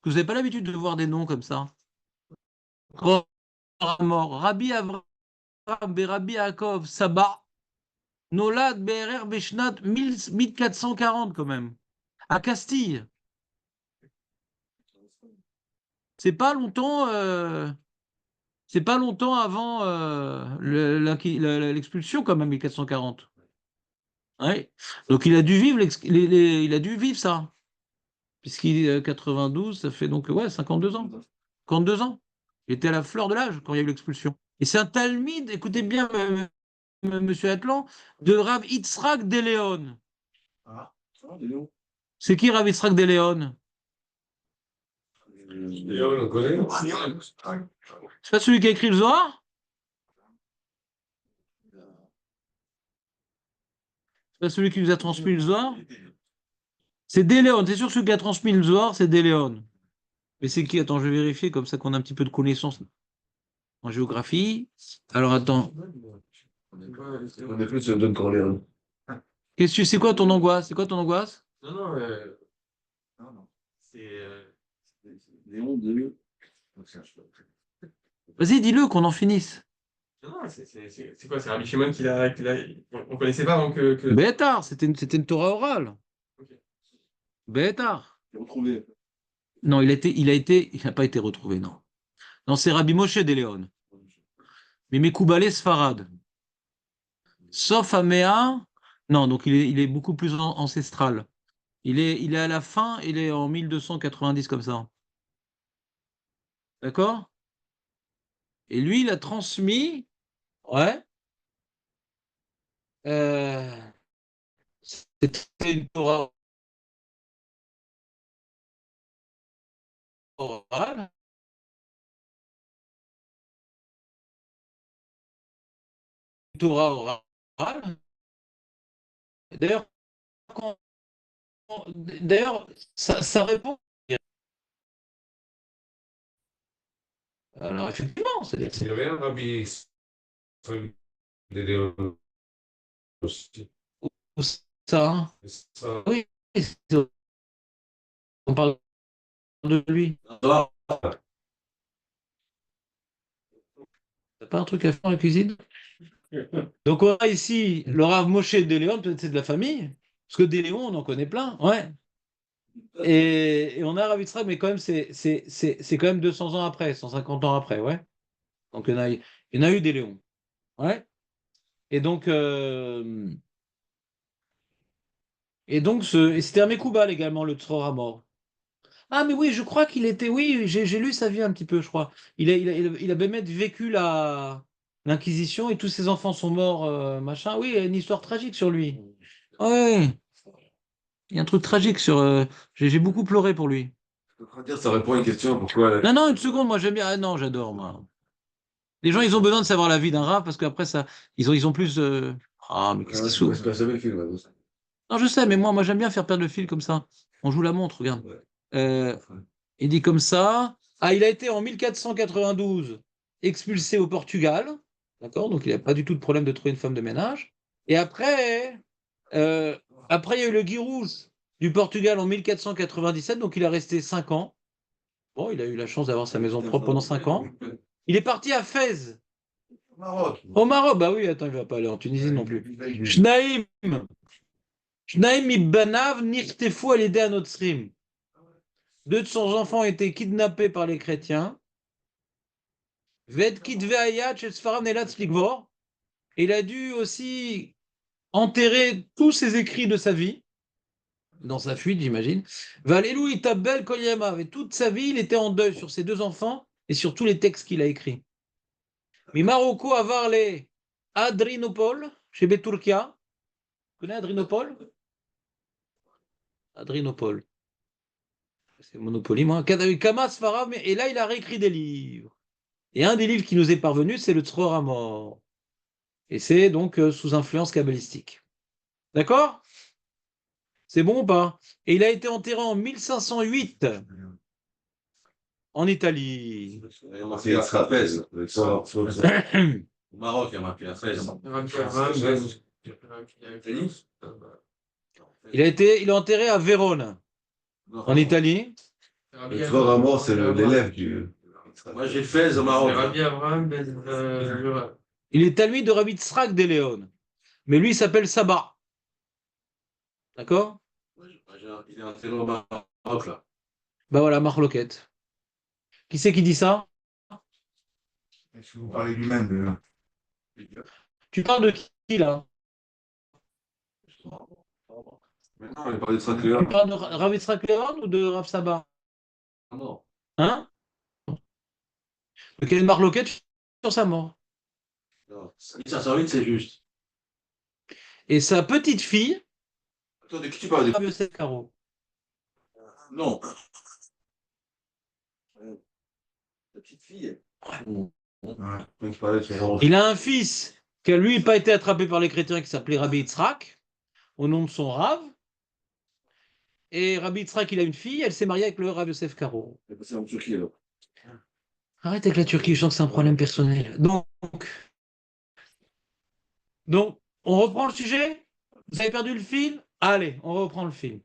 Parce que vous n'avez pas l'habitude de voir des noms comme ça. Oh, mort. Rabbi Avraham Rabbi Yaakov Saba, Nolad BRR Beshnat 1440 quand même, à Castille. C'est pas longtemps, c'est pas longtemps avant l'expulsion quand même, 1440. Ouais. Donc il a dû vivre, il a dû vivre ça. Puisqu'il est 92, ça fait donc ouais, 52 ans. 52 ans. Il était à la fleur de l'âge quand il y a eu l'expulsion. Et c'est un Talmide, écoutez bien, monsieur Atlan, de Rav Yitzhak de Léon. Ah, ça va, dis donc. C'est qui Rav Yitzhak de Léon? D'ailleurs, on le connaît. C'est pas celui qui a écrit le Zohar? C'est pas celui qui nous a transmis le Zohar? C'est De Léon. C'est sûr que celui qui a transmis le Zohar, c'est De Léon. Mais c'est qui? Attends, je vais vérifier comme ça qu'on a un petit peu de connaissances en géographie. Alors attends. On est plus sur Don Corleone. C'est quoi ton angoisse? C'est quoi ton angoisse? Non, non, Non, non. c'est. Léon de. Vas-y, dis-le qu'on en finisse. Non, non, c'est quoi? C'est Rabbi Shimon on connaissait pas avant que. Bétar, c'était une Torah orale. Ok. Bétar. J'ai retrouvé. Non, il n'a pas été retrouvé, non. Non, c'est Rabbi Moshe de Léon. Mais Mekoubalé Sfarad. Sauf Améa, non, donc il est beaucoup plus ancestral. Il est à la fin, il est en 1290 comme ça. D'accord? Et lui, il a transmis, ouais, euh, c'était une Torah orale. Une Torah orale. D'ailleurs, quand- d'ailleurs, ça répond. Alors, effectivement, Il y avait un Rabbi de Léon aussi. ça, hein. Ça, Oui, on parle de lui. Ah, T'as pas un truc à faire dans la cuisine? Donc, on a ici le Rav Moshe de Léon, peut-être c'est de la famille, parce que des Léons, on en connaît plein, ouais. Et on a Rav Yitzhak, mais quand même, c'est quand même 200 ans après, 150 ans après, ouais. Donc, il y en a eu des Léons, ouais. Et donc, et c'était un Mekoubal également, le Tzror mort. Ah, mais oui, je crois qu'il était. Oui, j'ai lu sa vie un petit peu, je crois. Il a même vécu l'Inquisition et tous ses enfants sont morts, machin. Oui, il y a une histoire tragique sur lui. Ouais, il y a un truc tragique sur. J'ai beaucoup pleuré pour lui. je peux pas dire, ça répond à une question. Pourquoi Non, non, une seconde, moi j'aime bien. Ah non, j'adore, moi. Les gens, ils ont besoin de savoir la vie d'un rap parce qu'après, ça, ils ont plus. Ah, mais qu'est-ce qu'ils sont. c'est pas ça le film. Hein. Non, je sais, mais moi, j'aime bien faire perdre le fil comme ça. On joue la montre, regarde. Ouais. Euh, il dit comme ça. Ah, il a été en 1492 expulsé au Portugal. D'accord? Donc, il n'a pas du tout de problème de trouver une femme de ménage. Et euh, après, il y a eu le Guirouge du Portugal en 1497. Donc, il a resté 5 ans. Bon, il a eu la chance d'avoir sa maison propre pendant 5 ans. Il est parti à Fès, Maroc. au Maroc. Bah oui, attends, il ne va pas aller en Tunisie non plus. Shnaïm. Shnaïm ibanav nirtefu al-yedei anotzrim. 2 de ses enfants ont été kidnappés par les chrétiens. Ved kitve hayat shel Sfaram nelatz ligvor. Il a dû aussi enterrer tous ses écrits de sa vie, dans sa fuite, j'imagine. Valelu itabel kol yamav. Et toute sa vie, il était en deuil sur ses 2 enfants et sur tous les textes qu'il a écrits. Mi Marocco a varlé Adrinopol, chez Beturkia. Tu connais Adrinopol? Adrinopol. C'est Monopoly, moi. Kamas Farah, et là, il a réécrit des livres. Et un des livres qui nous est parvenu, c'est le Tzror Hamor. Et c'est donc sous influence kabbalistique. D'accord? C'est bon ou pas? Et il a été enterré en 1508 en Italie. C'est Trapèze. Au Maroc, il y a marqué à 13. Rabbi Avraham ben Il est enterré à Vérone, en Italie. Le Tzvor Amor, c'est l'élève du. Moi, j'ai Fès au Maroc. Rabbi Avraham ben Yura. Il est talmide de Rabbi Tzrak de Léon. Mais lui, il s'appelle Saba. D'accord? Il est enterré au Maroc, là. Ben voilà, Marloquette. Qui c'est qui dit ça? Est-ce que vous parlez du même Tu parles de qui, là? Maintenant, on parle de ça Tu parles de Rabbi Tzrak Léon ou de Rav Saba? Non. Hein? Quelle Marloquette sur sa mort. Non. 1508, c'est juste. Et sa petite fille, Attends, de qui tu parles Rabbi Yosef Karo. Non. La petite fille. Ouais, donc je parlais de son. Il a un fils qui a lui pas été attrapé par les chrétiens qui s'appelait Rabbi Yitzhak, au nom de son Rav. Et Rabbi Yitzhak, il a une fille, elle s'est mariée avec le Rav Yosef Karo. Elle est passée en Turquie, là. Arrête avec la Turquie, je sens que c'est un problème personnel. Donc, on reprend le sujet. Vous avez perdu le fil? Allez, on reprend le fil.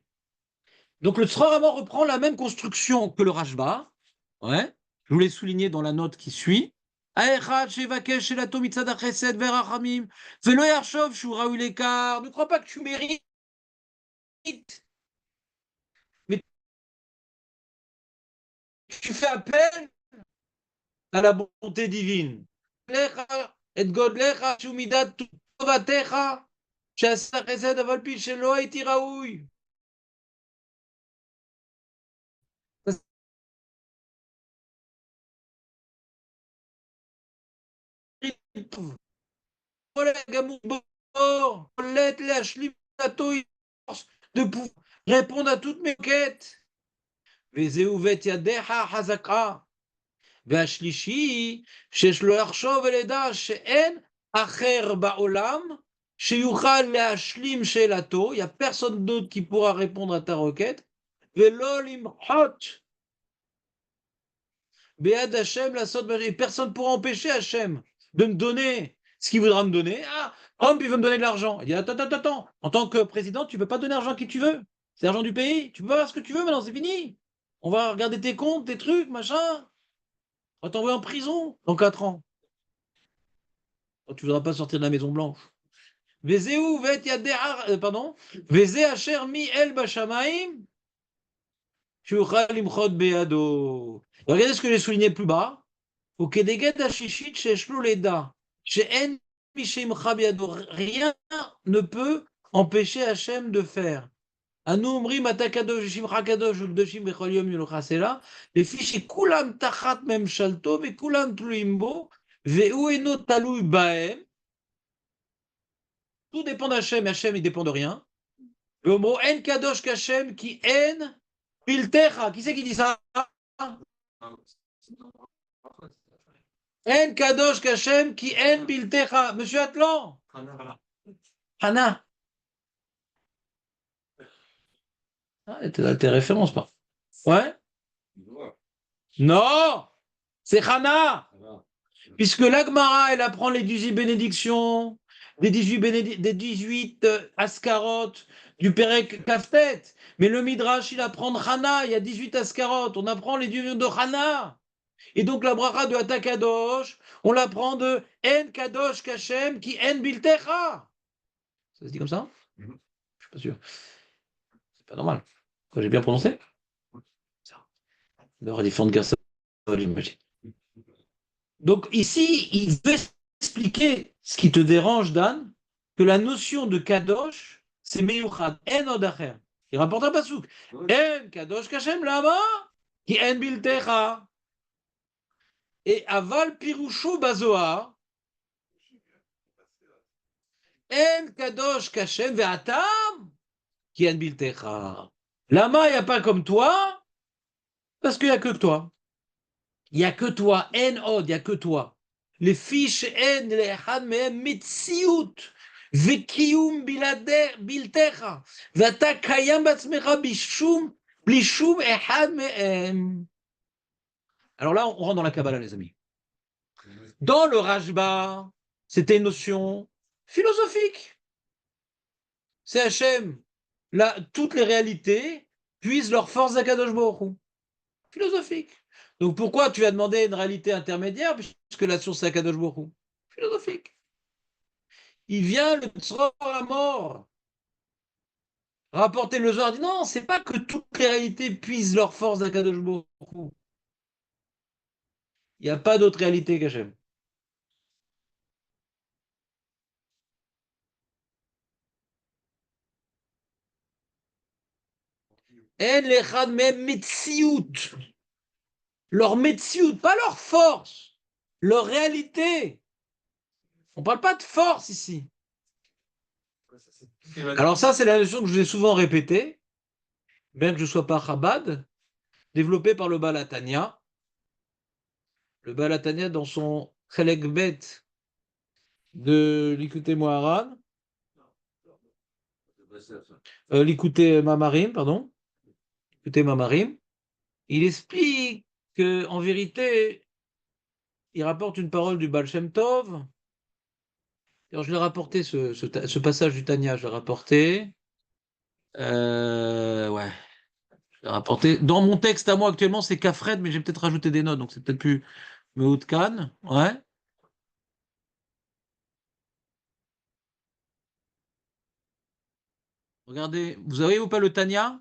Donc, le Tzror Hamor reprend la même construction que le Rashba. Ouais. Je vous l'ai souligné dans la note qui suit. Ne crois pas que tu mérites. Mais tu fais appel à la bonté divine. Et godlecha shumidat tovatecha שעשה חסד אבל פי שלא הייתי ראוי. כל הגמור בור, הולט להשלים דתו de pouvoir répondre à toutes mes quêtes. וזהו בית ידיך החזקה. והשלישי, שיש לו לחשוב ולדע שאין אחר בעולם שיוכל להשלים שאלתו, il n'y a personne d'autre qui pourra répondre à ta requête, ולא למחות ביד השם לעשות, et personne ne pourra empêcher Hachem de me donner ce qu'il voudra me donner. Ah, Trump, il veut me donner de l'argent. Il dit, attends, en tant que président, tu ne peux pas donner l'argent à qui tu veux. C'est l'argent du pays, tu peux pas faire ce que tu veux maintenant, c'est fini. On va regarder tes comptes, tes trucs, machin. On va t'envoyer en prison dans 4 ans. Tu ne voudras pas sortir de la Maison Blanche. Pardon. Mi el bashamaim. Regardez ce que j'ai souligné plus bas. Rien ne peut empêcher Hachem de faire. אנו אומרים אתה קדוש, שמך קדוש וקדושים בכל יום ינוחת סלה, לפי שכולם תחת ממשלתו וכולם תלויים בו, והוא אינו תלוי בהם. Tout dépend d'Hachem, et Hachem il dépend de rien. ואומרו אין קדוש qu'Hachem כי אין בלתך. Qui c'est qui dit ça? אין קדוש qu'Hachem כי אין בלתך. Monsieur Atlan. Hana. Ah, tes références, pas. Ouais? Non! C'est Hana! Puisque l'Agmara, elle apprend les 18 bénédictions, des 18 Askarot, du Perek Kaftet. Mais le Midrash, il apprend Hana, il y a 18 Askarot. On apprend les dieux de Hana. Et donc la bracha de Atakadosh, on l'apprend de En Kadosh Kashem qui En Biltecha. Ça se dit comme ça? Je suis pas sûr. C'est pas normal. Quoi, j'ai bien prononcé? Il y aura différentes garçons, j'imagine. Donc ici, il veut expliquer ce qui te dérange, Dan, que la notion de Kadosh, c'est Meyuchad, En Odacher. Il rapporte un pasouk. En Kadosh Kashem Lama, qui En Biltecha. Et Aval Pirushu Bazoar, En Kadosh Kashem Ve'atam, qui En Biltecha. Lama, il n'y a pas comme toi, parce qu'il n'y a que toi. Il n'y a que toi. En Od, il n'y a que toi. Les fiches En, les Echad Mehem, Metsiout, Vekium Biltecha, Vata Kayam Batzmecha Bishum, Blishum Echad Mehem. Alors là, on rentre dans la Kabbalah, les amis. Dans le Rashba, C'était une notion philosophique. C'est Hachem. Là, toutes les réalités puisent leur force d'Akadosh Baruch Hu. Philosophique. Donc pourquoi tu as demandé une réalité intermédiaire puisque la source c'est Akadosh Baruch Hu? Philosophique. Il vient le Tzror à mort. Rapporter le Zohar dit non, c'est pas que toutes les réalités puisent leur force d'Akadosh Baruch Hu. Il n'y a pas d'autre réalité qu'Hachem. En lechad mem metsiout. Leur metsiout, pas leur force, leur réalité. On ne parle pas de force ici. Alors ça, c'est la notion que je vous ai souvent répétée, bien que je ne sois pas Chabad, développée par le Baal HaTanya. Le Baal HaTanya, dans son Chelek Bet de l'Ikouté Moharan, l'Ikouté Mamarim, pardon, l'Ikouté Mamarim, il explique que en vérité, il rapporte une parole du Baal Shem Tov. Alors, je l'ai rapporté, ce passage du Tanya, je l'ai rapporté. Ouais, je l'ai rapporté. Dans mon texte à moi actuellement, c'est Kafred, mais j'ai peut-être rajouté des notes, donc c'est peut-être plus Meoutkan. Ouais. Regardez, vous avez ou pas le Tanya?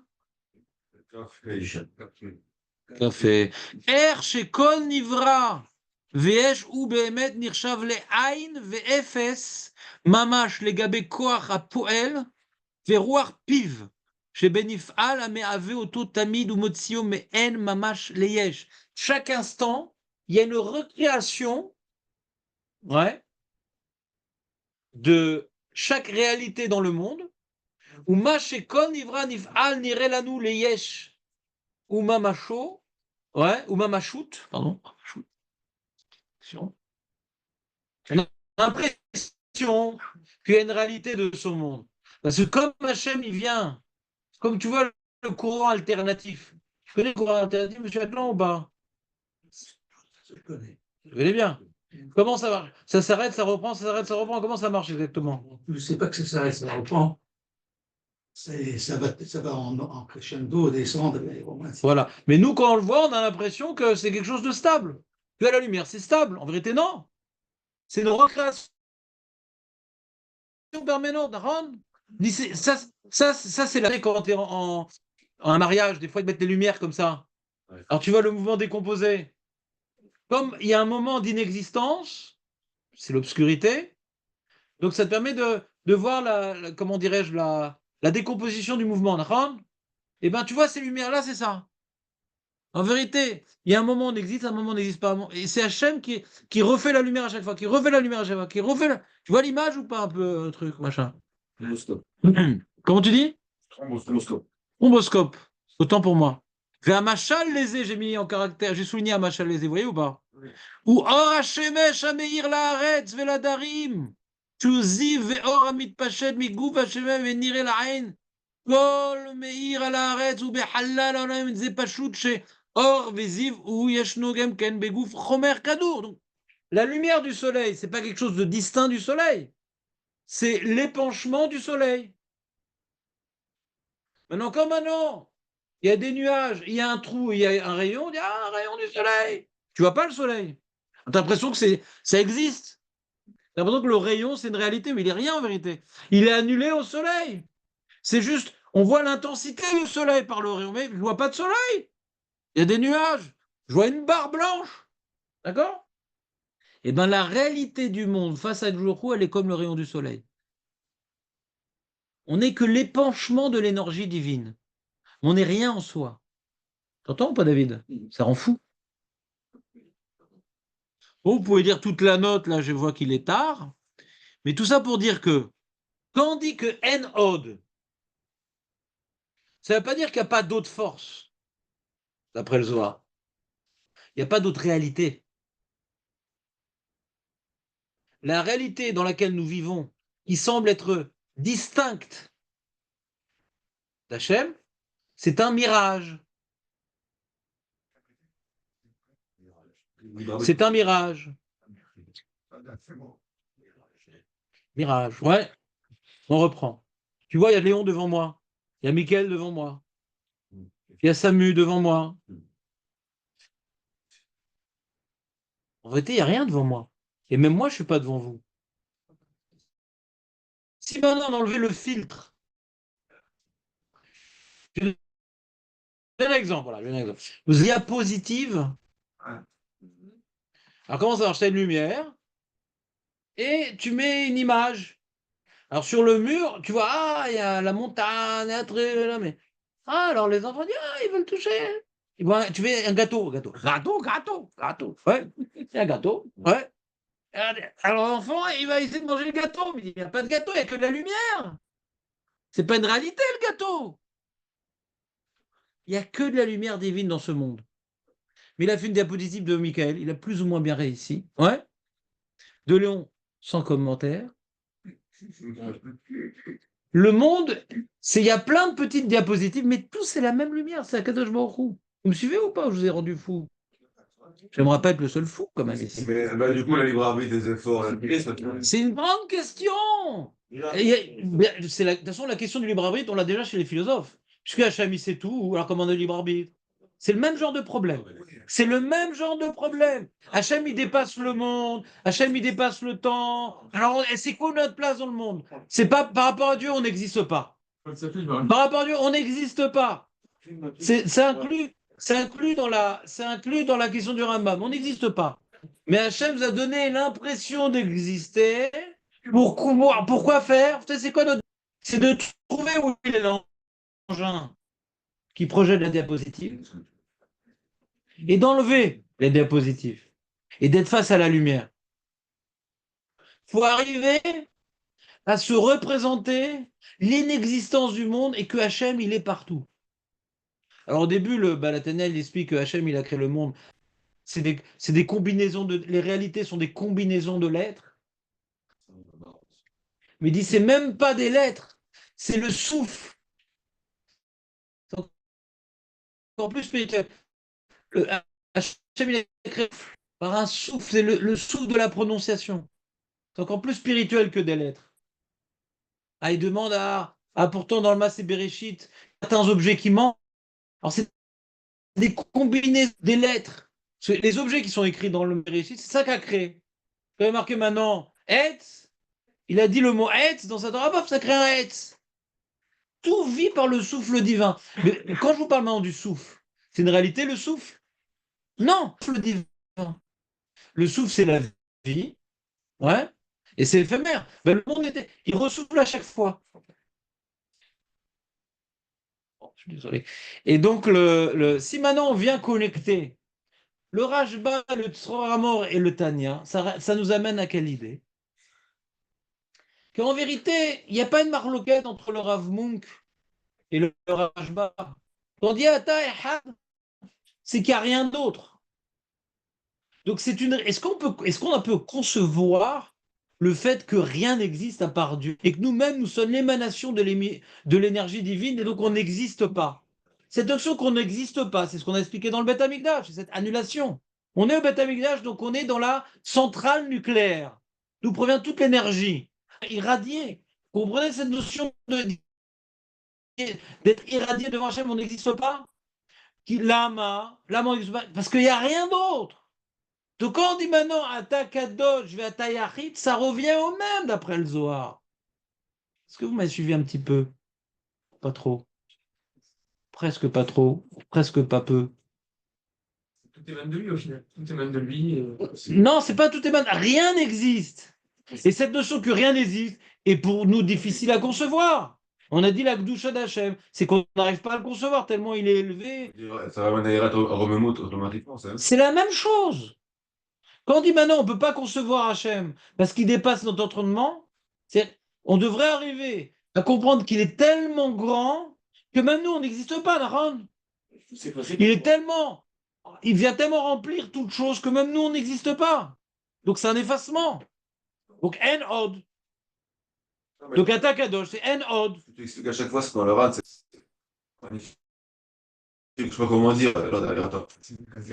Café. Er shekol nivra, ve'esh u be'emet nirshav le'ain ve'efes, mamash legabe koach ha'poel, ve'ruach piv, shebenif'al ha'me'ave oto tamid ou motzio me'en mamash le'yesh. Chaque instant, il y a une recréation, ouais, de chaque réalité dans le monde, où ma shekol nivra nif'al nirelanu le'yesh, ou mamasho, ouais, ou mamashut, pardon. L'impression qu'il y a une réalité de ce monde. Parce que comme Hachem, il vient, comme tu vois le courant alternatif. Tu connais le courant alternatif, monsieur Atlan, ou pas? Je connais. Tu connais bien. Comment ça marche? Ça s'arrête, ça reprend, ça s'arrête, ça reprend. Comment ça marche exactement? Je ne sais pas que ça s'arrête, ça reprend. Ça va en crescendo, descendre. Et au moins, Voilà. Mais nous, quand on le voit, on a l'impression que c'est quelque chose de stable. Tu as la lumière, c'est stable. En vérité, non. C'est une recréation permanente. Ça c'est la quand tu es en un mariage, des fois ils mettent des lumières comme ça. Ouais. Alors tu vois le mouvement décomposé. Comme il y a un moment d'inexistence, c'est l'obscurité, donc ça te permet de voir comment dirais-je, la décomposition du mouvement. Et ben tu vois ces lumières-là, c'est ça. En vérité, il y a un moment où on existe, un moment où on n'existe pas. Et c'est Hachem qui refait la lumière à chaque fois, qui refait la lumière à chaque fois, qui refait la... Tu vois l'image ou pas un peu, un truc, machin? Comment tu dis? Stromboscope. Omboscope, autant pour moi. Vers Machal lésé, j'ai mis en caractère, j'ai souligné à Machal lésé, vous voyez ou pas? Oui. Ou Or Hashemesh Ameir Laaretz Veladarim, Tuziv Veor Amit Pachet Miguf Hashemem Venire Laen, Kol Meir Laaretz ou Behallal Olam Ze Pashut She Or Veziv ou Yeshnogem Ken Begouf Chomer Kadour. Donc, la lumière du soleil, c'est pas quelque chose de distinct du soleil, c'est l'épanchement du soleil. Maintenant, comme maintenant, il y a des nuages, il y a un trou, il y a un rayon, on dit ah, un rayon du soleil. Tu vois pas le soleil. Tu as l'impression que ça existe. Tu as l'impression que le rayon, c'est une réalité, mais il n'est rien en vérité. Il est annulé au soleil. C'est juste, on voit l'intensité du soleil par le rayon, mais je ne vois pas de soleil. Il y a des nuages. Je vois une barre blanche. D'accord? Eh bien, la réalité du monde face à Djourou, elle est comme le rayon du soleil. On n'est que l'épanchement de l'énergie divine. On n'est rien en soi. T'entends ou pas, David? Ça rend fou. Bon, vous pouvez dire toute la note, là, je vois qu'il est tard. Mais tout ça pour dire que, quand on dit que N odd, ça ne veut pas dire qu'il n'y a pas d'autre force, d'après le Zohar. Il n'y a pas d'autre réalité. La réalité dans laquelle nous vivons, qui semble être distincte d'Hachem, c'est un mirage. C'est un mirage. C'est bon. Mirage, ouais, on reprend. Tu vois, il y a Léon devant moi. Il y a Mickaël devant moi. Il y a Samu devant moi. En vérité, il n'y a rien devant moi. Et même moi, je ne suis pas devant vous. Si maintenant on enlevait le filtre, je donne un exemple, voilà, je donne un exemple. Vous diapositive, alors comment ça marche? Tu as une lumière et tu mets une image. Alors sur le mur, tu vois, ah, il y a la montagne, un truc, là, mais. Ah, alors les enfants disent, ah, ils veulent toucher. Tu fais un gâteau, gâteau. Gâteau, gâteau, gâteau. Ouais, c'est un gâteau. Ouais. Alors l'enfant, il va essayer de manger le gâteau, mais il n'y a pas de gâteau, il n'y a que de la lumière. C'est pas une réalité, le gâteau. Il n'y a que de la lumière divine dans ce monde. Mais il a fait une diapositive de Michael, il a plus ou moins bien réussi. Ouais. De Léon, sans commentaire. Le monde, il y a plein de petites diapositives, mais tout c'est la même lumière, c'est Akadosh Baruch Hu. Vous me suivez ou pas? Je vous ai rendu fou. J'aimerais pas être le seul fou quand même ici. Mais bah, du coup, la libre arbitre des efforts, C'est une grande question. De toute façon, la question du libre arbitre, on l'a déjà chez les philosophes. Puisque Hacham, il sait tout, alors comment on a le libre arbitre? C'est le même genre de problème. C'est le même genre de problème. Hachem, il dépasse le monde. Hachem, il dépasse le temps. Alors, c'est quoi notre place dans le monde? C'est pas par rapport à Dieu, on n'existe pas. Par rapport à Dieu, on n'existe pas. C'est inclus dans la question du Rambam. On n'existe pas. Mais Hachem nous a donné l'impression d'exister. Pourquoi faire? C'est quoi notre... C'est de trouver où il est l'engin qui projette la diapositive et d'enlever les diapositives et d'être face à la lumière. Il faut arriver à se représenter l'inexistence du monde et que Hachem, il est partout. Alors au début, le Balatanel explique que Hachem, il a créé le monde. C'est des combinaisons de... Les réalités sont des combinaisons de lettres. Mais il dit, c'est même pas des lettres, c'est le souffle. C'est encore plus spirituel. Hachem, il a créé par un souffle, c'est le souffle de la prononciation. C'est encore plus spirituel que des lettres. Ah, il demande pourtant dans le Massé Bereshit, certains objets qui manquent. Alors, c'est des combinaisons des lettres. Les objets qui sont écrits dans le Bereshit, c'est ça qu'a créé. Vous avez marqué maintenant, Etz, il a dit le mot Etz dans sa Torah, ça crée un Etz. Tout vit par le souffle divin. Mais quand je vous parle maintenant du souffle, c'est une réalité le souffle? Non, le souffle divin. Le souffle, c'est la vie, ouais, et c'est éphémère. Ben, le monde il ressouffle à chaque fois. Je suis désolé. Et donc, si maintenant on vient connecter le Rashba, le Tzroramor et le Tanya, ça nous amène à quelle idée? Qu'en vérité, il n'y a pas une marloquette entre le Rav Munk et le Rashba. Quand on dit Ata Ehad, c'est qu'il n'y a rien d'autre. Donc, est-ce qu'on peut concevoir le fait que rien n'existe à part Dieu et que nous-mêmes, nous sommes l'émanation de l'énergie divine et donc on n'existe pas? Cette notion qu'on n'existe pas, c'est ce qu'on a expliqué dans le Beth Amikdash, c'est cette annulation. On est au Beth Amikdash, donc on est dans la centrale nucléaire, d'où provient toute l'énergie irradiée. Vous comprenez cette notion d'être irradié devant Hachem, on n'existe pas? L'âme n'existe pas, parce qu'il n'y a rien d'autre. Donc quand on dit maintenant Ata Kadosh, je vais à Yachid, ça revient au même d'après le Zohar. Est-ce que vous m'avez suivi un petit peu? Pas trop. Presque pas trop. Presque pas peu. Tout émane de lui au final. Tout émane de lui. Non, c'est pas tout émane. Rien n'existe. Et cette notion que rien n'existe est pour nous difficile à concevoir. On a dit la Gdusha d'Hachem, c'est qu'on n'arrive pas à le concevoir tellement il est élevé. Ça va mener à Romemout automatiquement, ça. C'est la même chose. Quand on dit maintenant on ne peut pas concevoir Hachem parce qu'il dépasse notre entendement, on devrait arriver à comprendre qu'il est tellement grand que même nous on n'existe pas, Naran. Il vient tellement remplir toute chose que même nous on n'existe pas. Donc c'est un effacement. Donc en od. Donc Ata Kadosh, c'est en od. Tu expliques à chaque fois, c'est dans le rad, c'est magnifique. Je sais pas comment dire. Attends.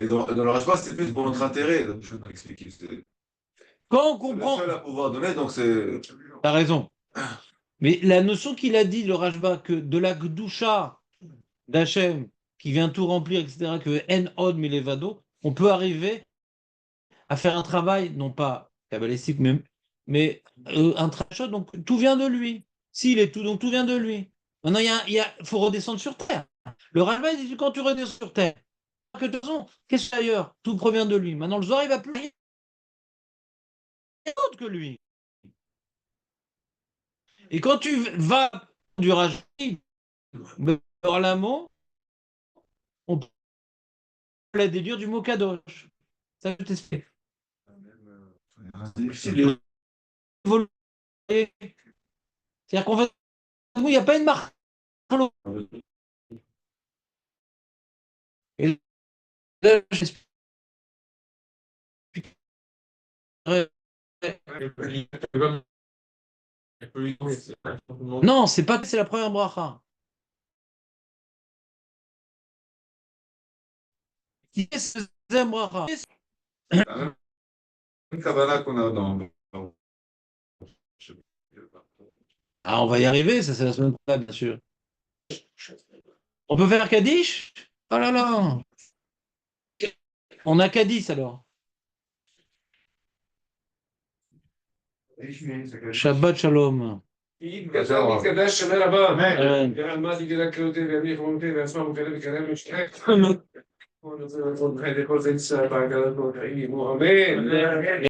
Et dans le rad, c'est plus pour notre intérêt. Je vais t'expliquer. Quand on C'est la comprend. seule à pouvoir donner, donc c'est. T'as raison. Mais la notion qu'il a dit, le Rajba, que de la Gdusha d'Hachem, qui vient tout remplir, etc., que En Od Milevado, on peut arriver à faire un travail, non pas kabbalistique même, mais un travail, donc tout vient de lui. S'il est tout, donc tout vient de lui. Maintenant, faut redescendre sur terre. Le Rajba, il dit quand tu redescends sur terre, que de toute façon, qu'est-ce qu'il y a ailleurs? Tout provient de lui. Maintenant, le Zohar, il va plus rien d'autre que lui. Et quand tu vas du Rajba, Orlamo, on peut la déduire du mot kadosh. Ça, je t'explique. C'est-à-dire qu'en fait, il n'y a pas une marque. Et là, non, c'est pas que c'est la première bracha. Qui est ce deuxième bracha? Une Kabbalah qu'on a dans. Ah, on va y arriver, ça c'est la semaine prochaine, bien sûr. On peut faire Kaddish? Oh là là! On a Kaddish alors. Shabbat Shalom. מתקדש שנה הבא. אמן. עמדתי כדאי כלותי וימי חמומתי ועצמם וכאלה וכאלה משתחק. כל זה נצא בהגדלת מלכאים. אמן.